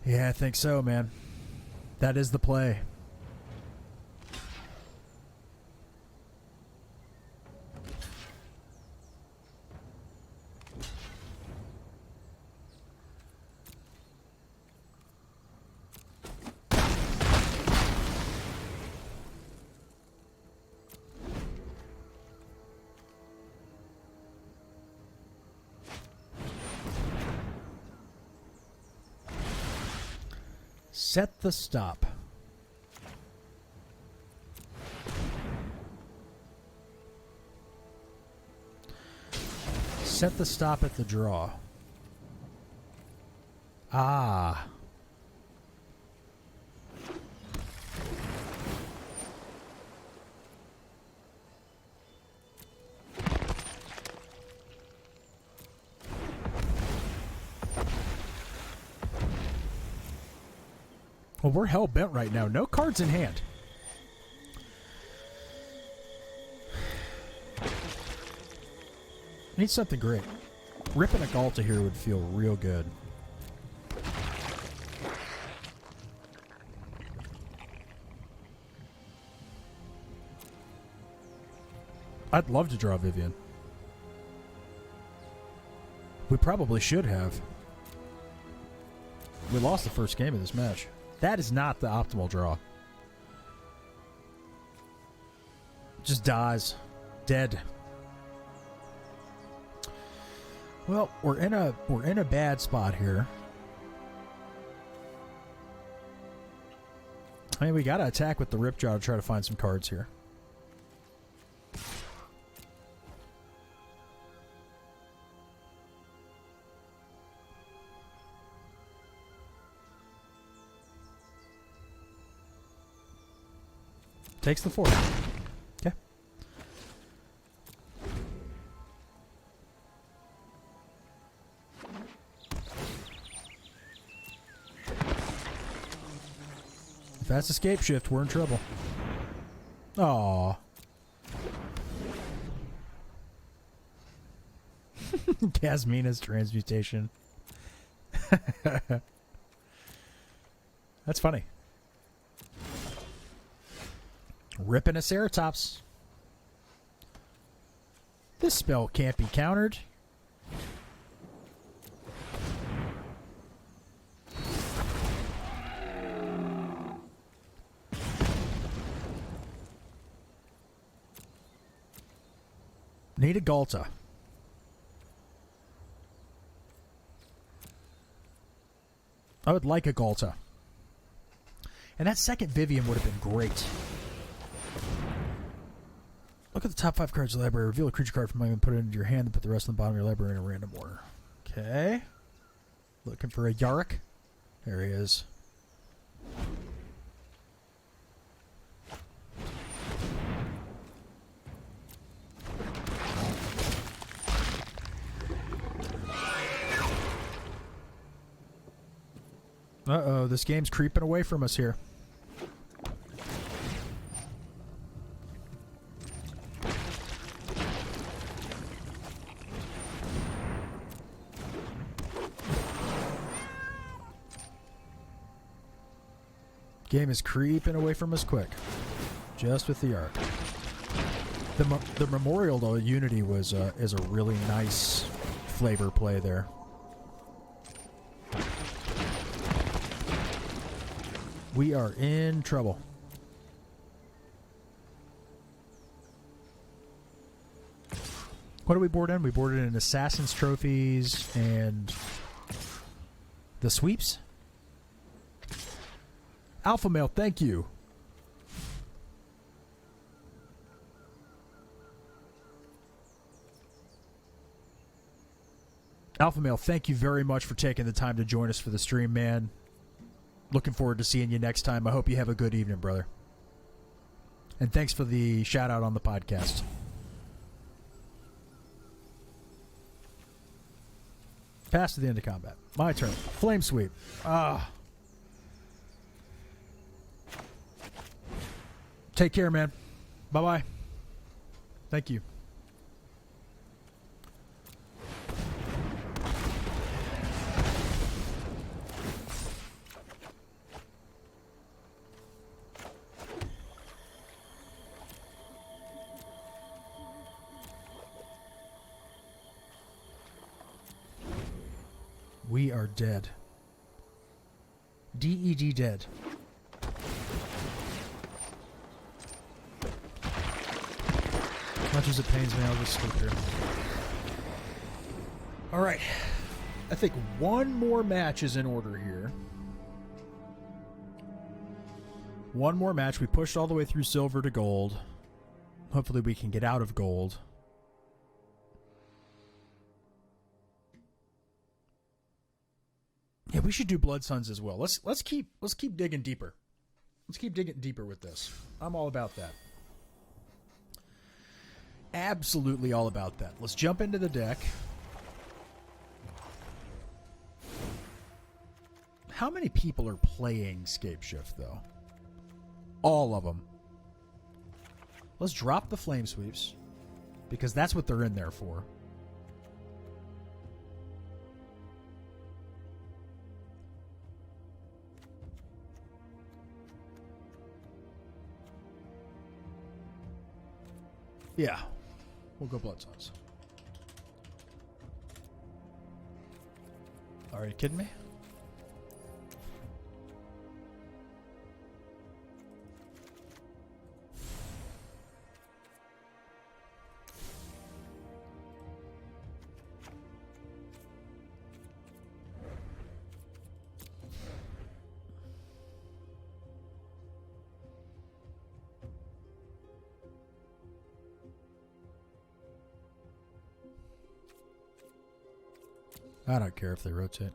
Yeah, I think so, man. That is the play. Set the stop. Set the stop at the draw. Ah. Well, we're hell-bent right now. No cards in hand. Need something great. Ripping a Galta here would feel real good. I'd love to draw Vivian. We probably should have. We lost the first game of this match. That is not the optimal draw. Just dies. Dead. Well, we're in a bad spot here. I mean, we gotta attack with the Ripjaw to try to find some cards here. Takes the 4. Okay. If that's escape shift, we're in trouble. Aww. Casmina's transmutation. That's funny. Ripping a Ceratops. This spell can't be countered. Need a Galta. I would like a Galta. And that second Vivian would have been great. Look at the top 5 cards of the library. Reveal a creature card from my hand, put it into your hand, and put the rest on the bottom of your library in a random order. Okay. Looking for a Yarick. There he is. Uh-oh, this game's creeping away from us here. Game is creeping away from us quick. Just with the arc. The Memorial to Unity was is a really nice flavor play there. We are in trouble. What do we board in? We boarded in Assassin's Trophies and the Sweeps. Alpha Male, thank you. Alpha Male, thank you very much for taking the time to join us for the stream, man. Looking forward to seeing you next time. I hope you have a good evening, brother. And thanks for the shout out on the podcast. Pass to the end of combat. My turn. Flame Sweep. Take care, man. Bye-bye. Thank you. We are dead. DED dead. Much as it pains me, I'll just sleep here. Alright. I think one more match is in order here. One more match. We pushed all the way through silver to gold. Hopefully we can get out of gold. Yeah, we should do Blood Suns as well. Let's keep digging deeper. Let's keep digging deeper with this. I'm all about that. Absolutely all about that. Let's jump into the deck. How many people are playing Scape Shift, though? All of them. Let's drop the Flame Sweeps, because that's what they're in there for. Yeah. We'll go Blood Suns. Are you kidding me? I don't care if they rotate.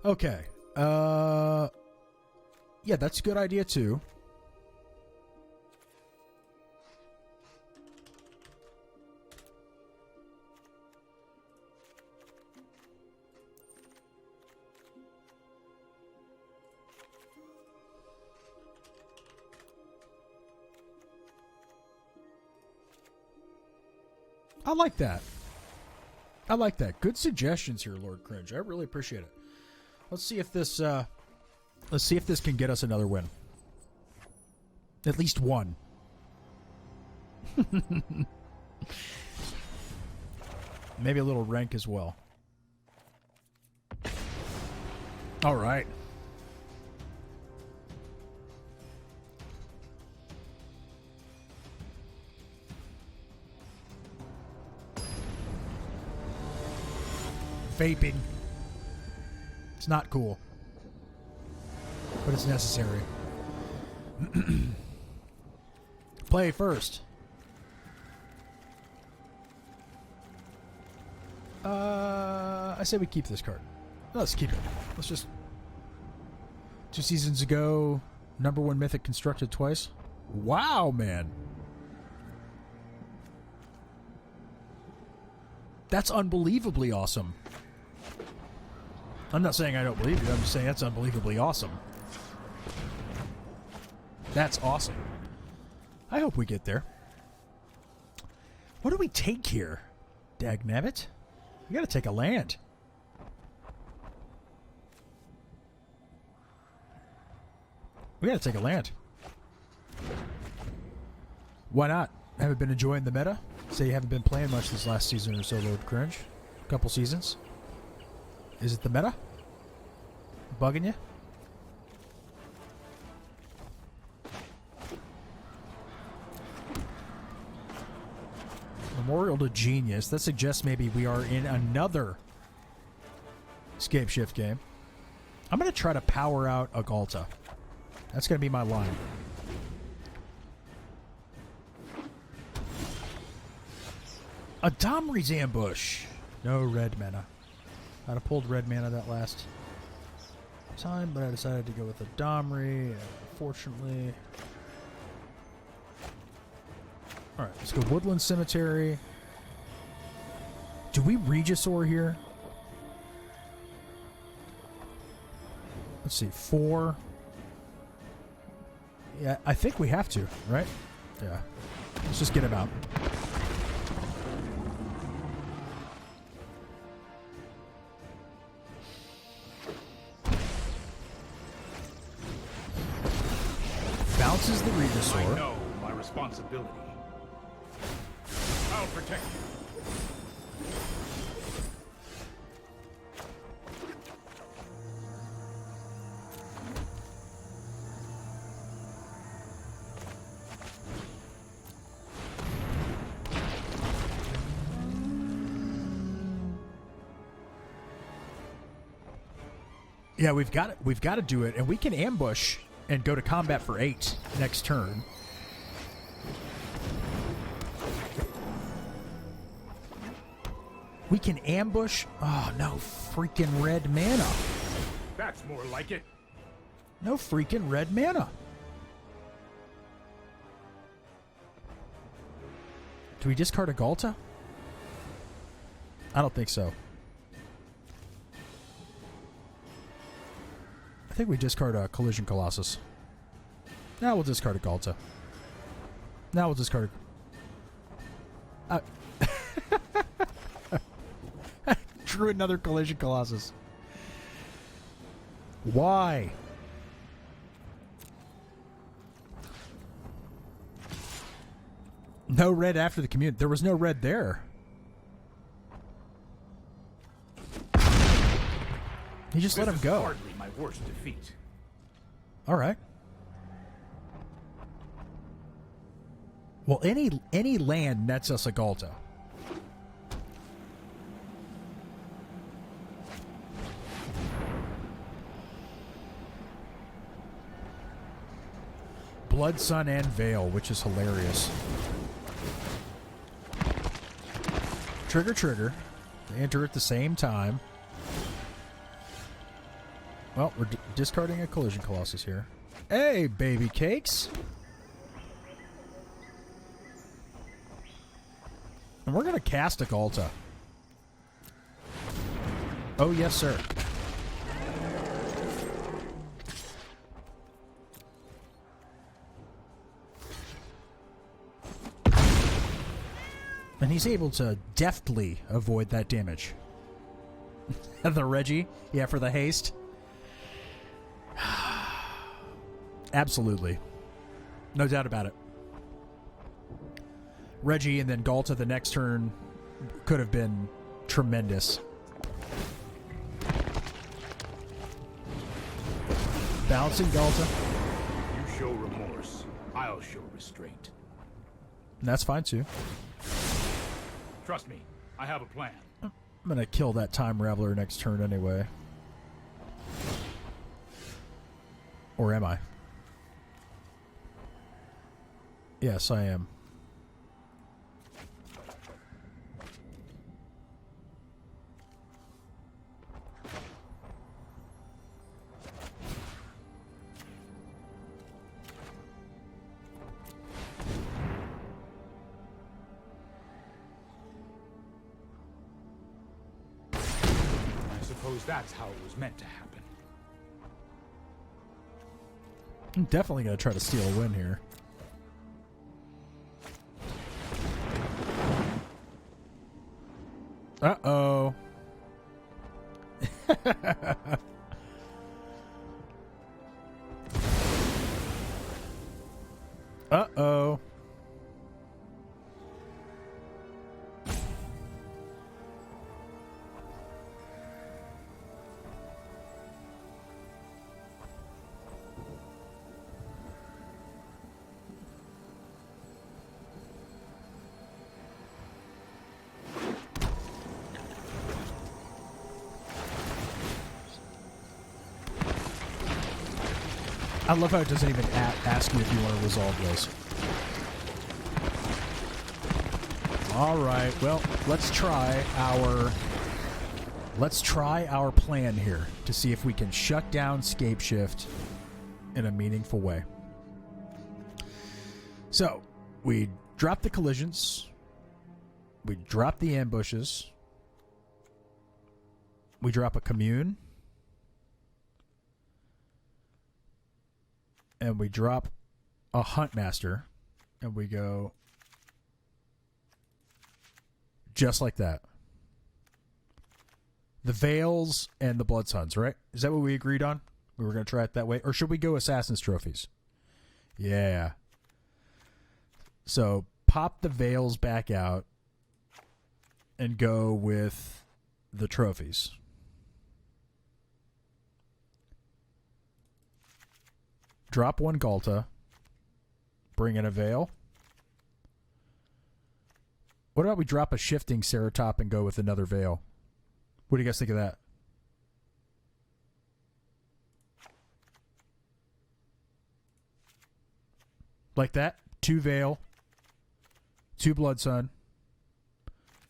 Okay. Yeah, that's a good idea too. I like that. I like that. Good suggestions here, Lord Cringe. I really appreciate it. Let's see if this can get us another win. At least one. Maybe a little rank as well. All right. Vaping. It's not cool. But it's necessary. Play first. I say we keep this card. Let's keep it. Let's just... 2 seasons ago, #1 mythic constructed twice. Wow, man. That's unbelievably awesome. I'm not saying I don't believe you. I'm just saying that's unbelievably awesome. That's awesome. I hope we get there. What do we take here? Dagnabbit? We gotta take a land. We gotta take a land. Why not? Haven't been enjoying the meta? Say you haven't been playing much this last season or so, Lord Cringe. A couple seasons. Is it the meta? Bugging you? Memorial to Genius. That suggests maybe we are in another Scape Shift game. I'm going to try to power out a Galta. That's going to be my line. A Domri's Ambush. No red mana. I'd have pulled red mana that last time, but I decided to go with a Domri, unfortunately. Alright, let's go Woodland Cemetery. Do we Regisaur here? Let's see, 4. Yeah, I think we have to, right? Yeah. Let's just get him out. Bounces the Regisaur. I know my responsibility. I'll protect you. Yeah, we've got to do it, and we can ambush and go to combat for 8 next turn. We can ambush. Oh, no freaking red mana. That's more like it. No freaking red mana. Do we discard a Galta? I don't think so. I think we discard a Collision Colossus. Now we'll discard a Galta. Now we'll discard a... Drew another Collision Colossus. Why? No red after the commune. There was no red there. You just let him go. Hardly my worst defeat. All right. Well, any land nets us a Galta. Blood Sun and Veil, which is hilarious. Trigger. They enter at the same time. Well, we're discarding a Collision Colossus here. Hey, baby cakes. And we're going to cast a Galta. Oh, yes, sir. And he's able to deftly avoid that damage. The Reggie, yeah, for the haste. Absolutely. No doubt about it. Reggie and then Galta the next turn could have been tremendous. Bouncing Galta. You show remorse. I'll show restraint. And that's fine too. Trust me, I have a plan. I'm going to kill that Time Raveler next turn anyway. Or am I? Yes, I am. I suppose that's how it was meant to happen. I'm definitely going to try to steal a win here. Uh-oh. Uh-oh. I love how it doesn't even ask you if you want to resolve those. All right, well, let's try our plan here to see if we can shut down Scapeshift in a meaningful way. So, we drop the collisions. We drop the ambushes. We drop a commune. And we drop a Huntmaster, and we go just like that. The Veils and the Blood Suns, right? Is that what we agreed on? We were going to try it that way? Or should we go Assassin's Trophies? Yeah. So pop the Veils back out and go with the trophies. Drop one Galta. Bring in a Veil. What about we drop a shifting Ceratop and go with another Veil? What do you guys think of that? Like that? 2 Veil. 2 Blood Sun.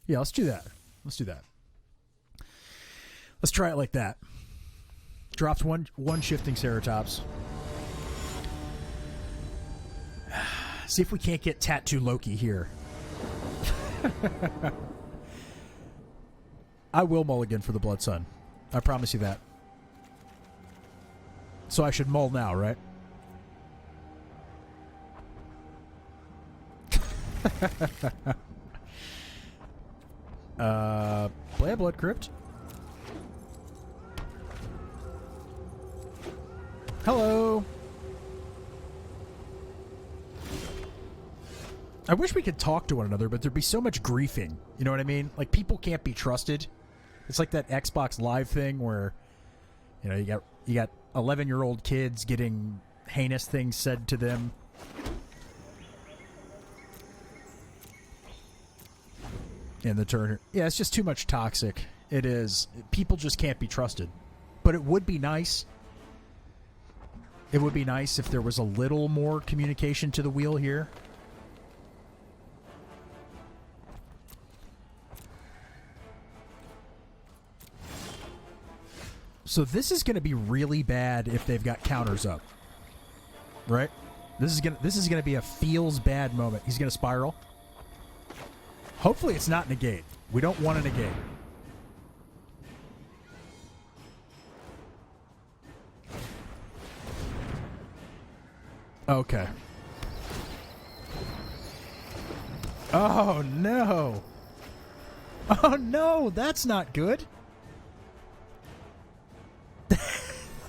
Yeah, let's do that. Let's do that. Let's try it like that. Drops one shifting Ceratops. See if we can't get Tattoo Loki here. I will mulligan for the Blood Sun. I promise you that. So I should mull now, right? Play a Blood Crypt. Hello. I wish we could talk to one another, but there'd be so much griefing. You know what I mean? Like, people can't be trusted. It's like that Xbox Live thing where, you know, you got 11-year-old kids getting heinous things said to them. In the turn. Yeah, it's just too much toxic. It is. People just can't be trusted. But it would be nice. It would be nice if there was a little more communication to the wheel here. So this is going to be really bad if they've got counters up. right? This is gonna be a feels bad moment. He's gonna spiral. Hopefully it's not negate. We don't want to negate. Okay. Oh no. Oh no, that's not good.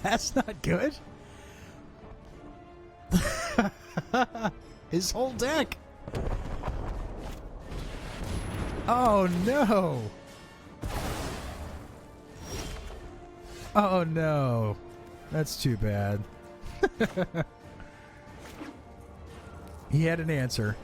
That's not good. His whole deck. Oh no. Oh no. That's too bad. He had an answer.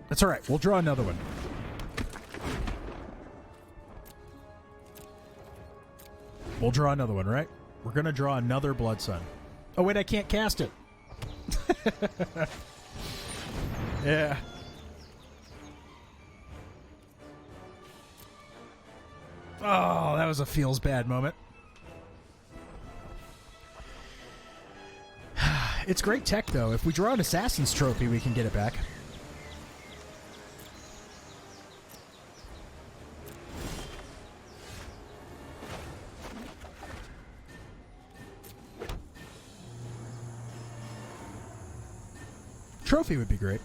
That's all right. We'll draw another one. We'll draw another one, right? We're going to draw another Blood Sun. Oh, wait, I can't cast it. Yeah. Oh, that was a feels bad moment. It's great tech, though. If we draw an Assassin's Trophy, we can get it back. Trophy would be great.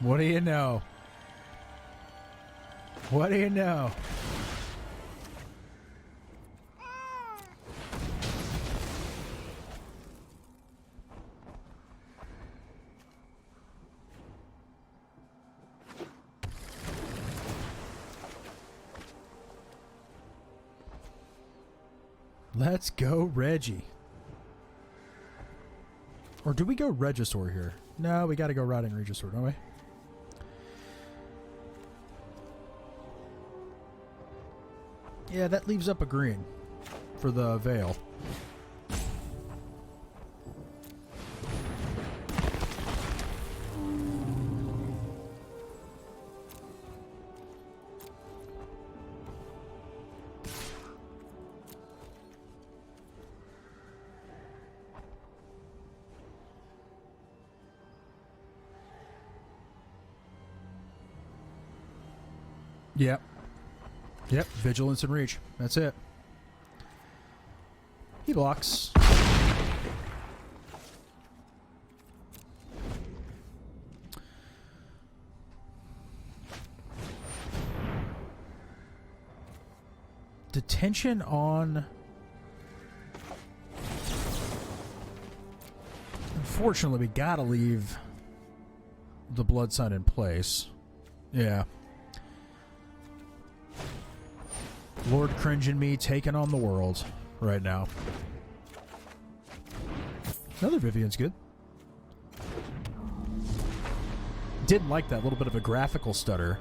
What do you know? What do you know? Let's go Reggie. Or do we go Regisaur here? No, we got to go Rotting Regisaur, don't we? Yeah, that leaves up a green for the Veil. Yep. Yep, Vigilance and Reach. That's it. He blocks. Detention on... Unfortunately, we gotta leave the Blood Sun in place. Yeah. Lord Cringe and me taking on the world right now. Another Vivian's good. Didn't like that little bit of a graphical stutter.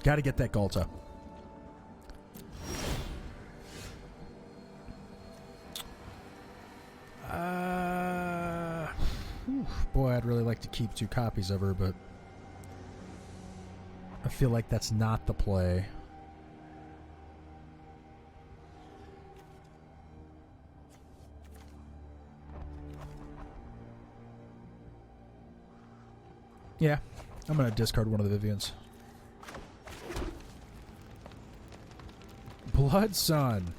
Got to get that Galta. Boy, I'd really like to keep 2 copies of her, but I feel like that's not the play. Yeah, I'm going to discard one of the Vivians. Blood Sun.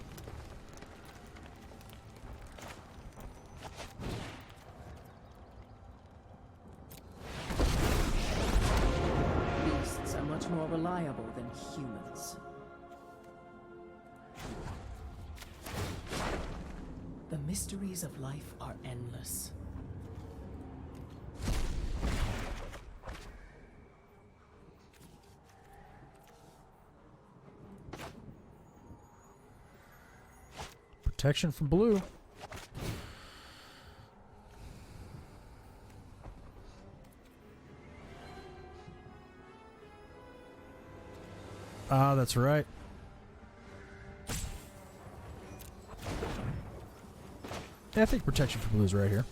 Beasts are much more reliable than humans. The mysteries of life are endless. Protection from blue. Ah, that's right. Yeah, I think protection from blue is right here.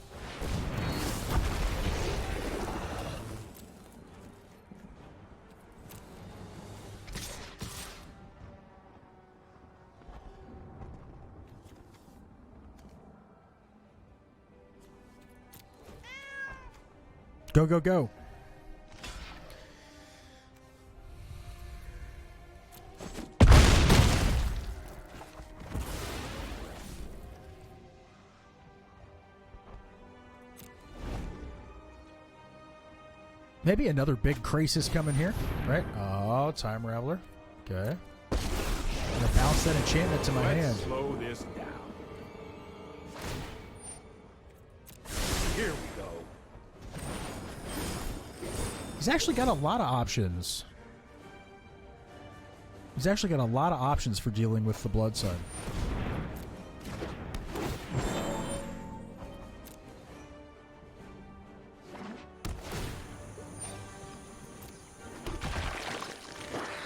Go, go, go. Maybe another big crisis coming here, right? Oh, Time Raveler. Okay. I'm going to bounce that enchantment to my hand. Slow this down. Here we go. He's actually got a lot of options. He's actually got a lot of options for dealing with the Blood Sun.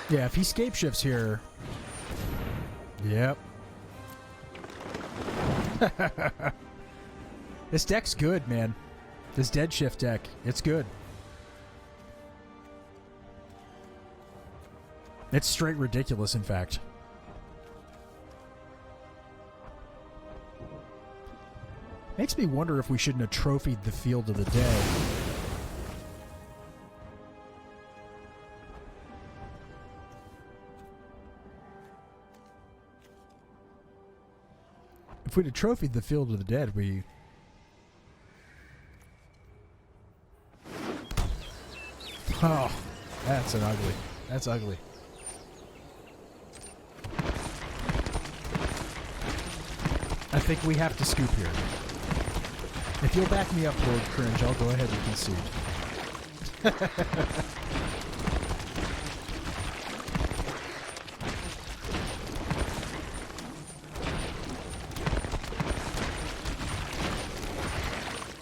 Yeah, if he scape shifts here... Yep. This deck's good, man. This Dead Shift deck, it's good. It's straight ridiculous, in fact. Makes me wonder if we shouldn't have trophied the Field of the Dead. If we'd have trophied the Field of the Dead, we... Oh, that's an ugly. That's ugly. I think we have to scoop here. If you'll back me up, Lord Cringe, I'll go ahead and concede.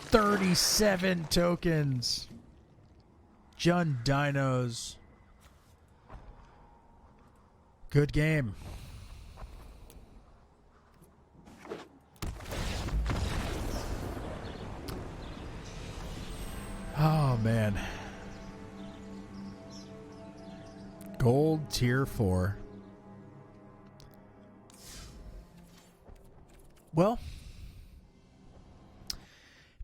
37 tokens. Jund Dinos. Good game. Oh, man. Gold tier 4. Well,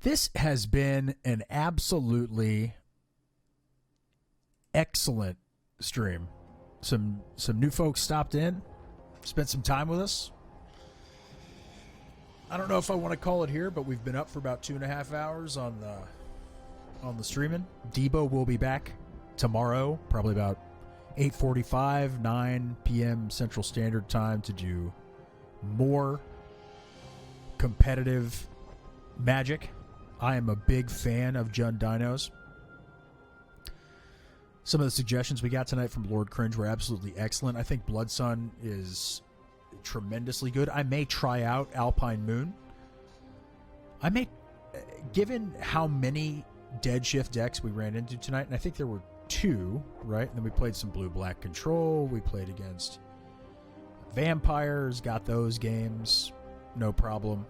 this has been an absolutely excellent stream. Some new folks stopped in, spent some time with us. I don't know if I want to call it here, but we've been up for about 2.5 hours on the streaming. Debo will be back tomorrow, probably about 8:45, 9 p.m. Central Standard Time to do more competitive Magic. I am a big fan of Jund Dinos. Some of the suggestions we got tonight from Lord Cringe were absolutely excellent. I think Blood Sun is tremendously good. I may try out Alpine Moon. I may, given how many Dead Shift decks we ran into tonight, and I think there were 2, right? And then we played some Blue-Black Control. We played against Vampires, got those games, no problem.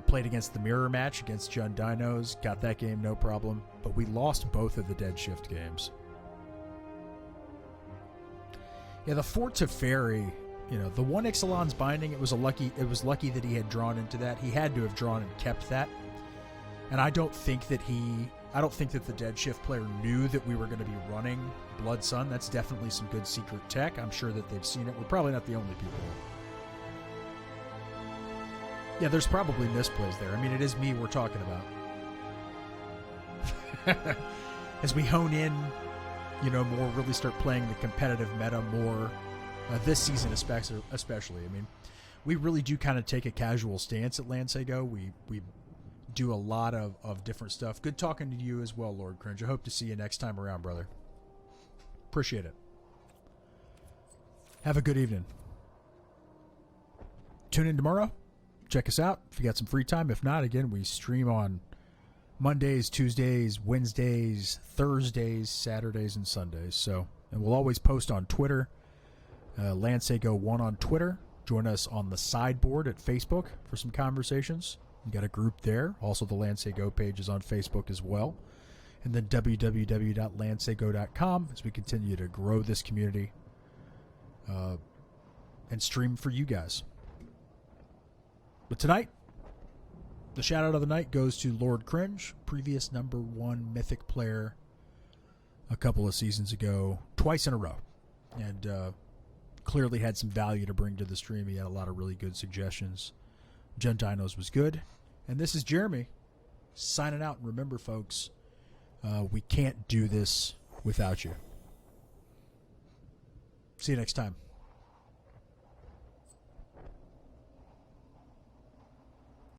Played against the mirror match against Jund Dinos. Got that game, no problem. But we lost both of the Dead Shift games. Yeah, the Fort Teferi, the one Ixalan's Binding, it was lucky that he had drawn into that. He had to have drawn and kept that. And I don't think that the Dead Shift player knew that we were going to be running Blood Sun. That's definitely some good secret tech. I'm sure that they've seen it. We're probably not the only people. Yeah, there's probably misplays there. I mean, it is me we're talking about. As we hone in, more, really start playing the competitive meta more this season especially. I mean, we really do kind of take a casual stance at Lansego. We do a lot of different stuff. Good talking to you as well, Lord Cringe. I hope to see you next time around, brother. Appreciate it. Have a good evening. Tune in tomorrow. Check us out if you got some free time. If not, again, we stream on Mondays, Tuesdays, Wednesdays, Thursdays, Saturdays, and Sundays. And we'll always post on Twitter. Lansego1 on Twitter. Join us on the sideboard at Facebook for some conversations. We got a group there. Also, the Lansego page is on Facebook as well. And then www.lansego.com as we continue to grow this community and stream for you guys. But tonight, the shout-out of the night goes to Lord Cringe, previous #1 Mythic player a couple of seasons ago, twice in a row. And clearly had some value to bring to the stream. He had a lot of really good suggestions. Jund Dinos was good. And this is Jeremy signing out. And remember, folks, we can't do this without you. See you next time.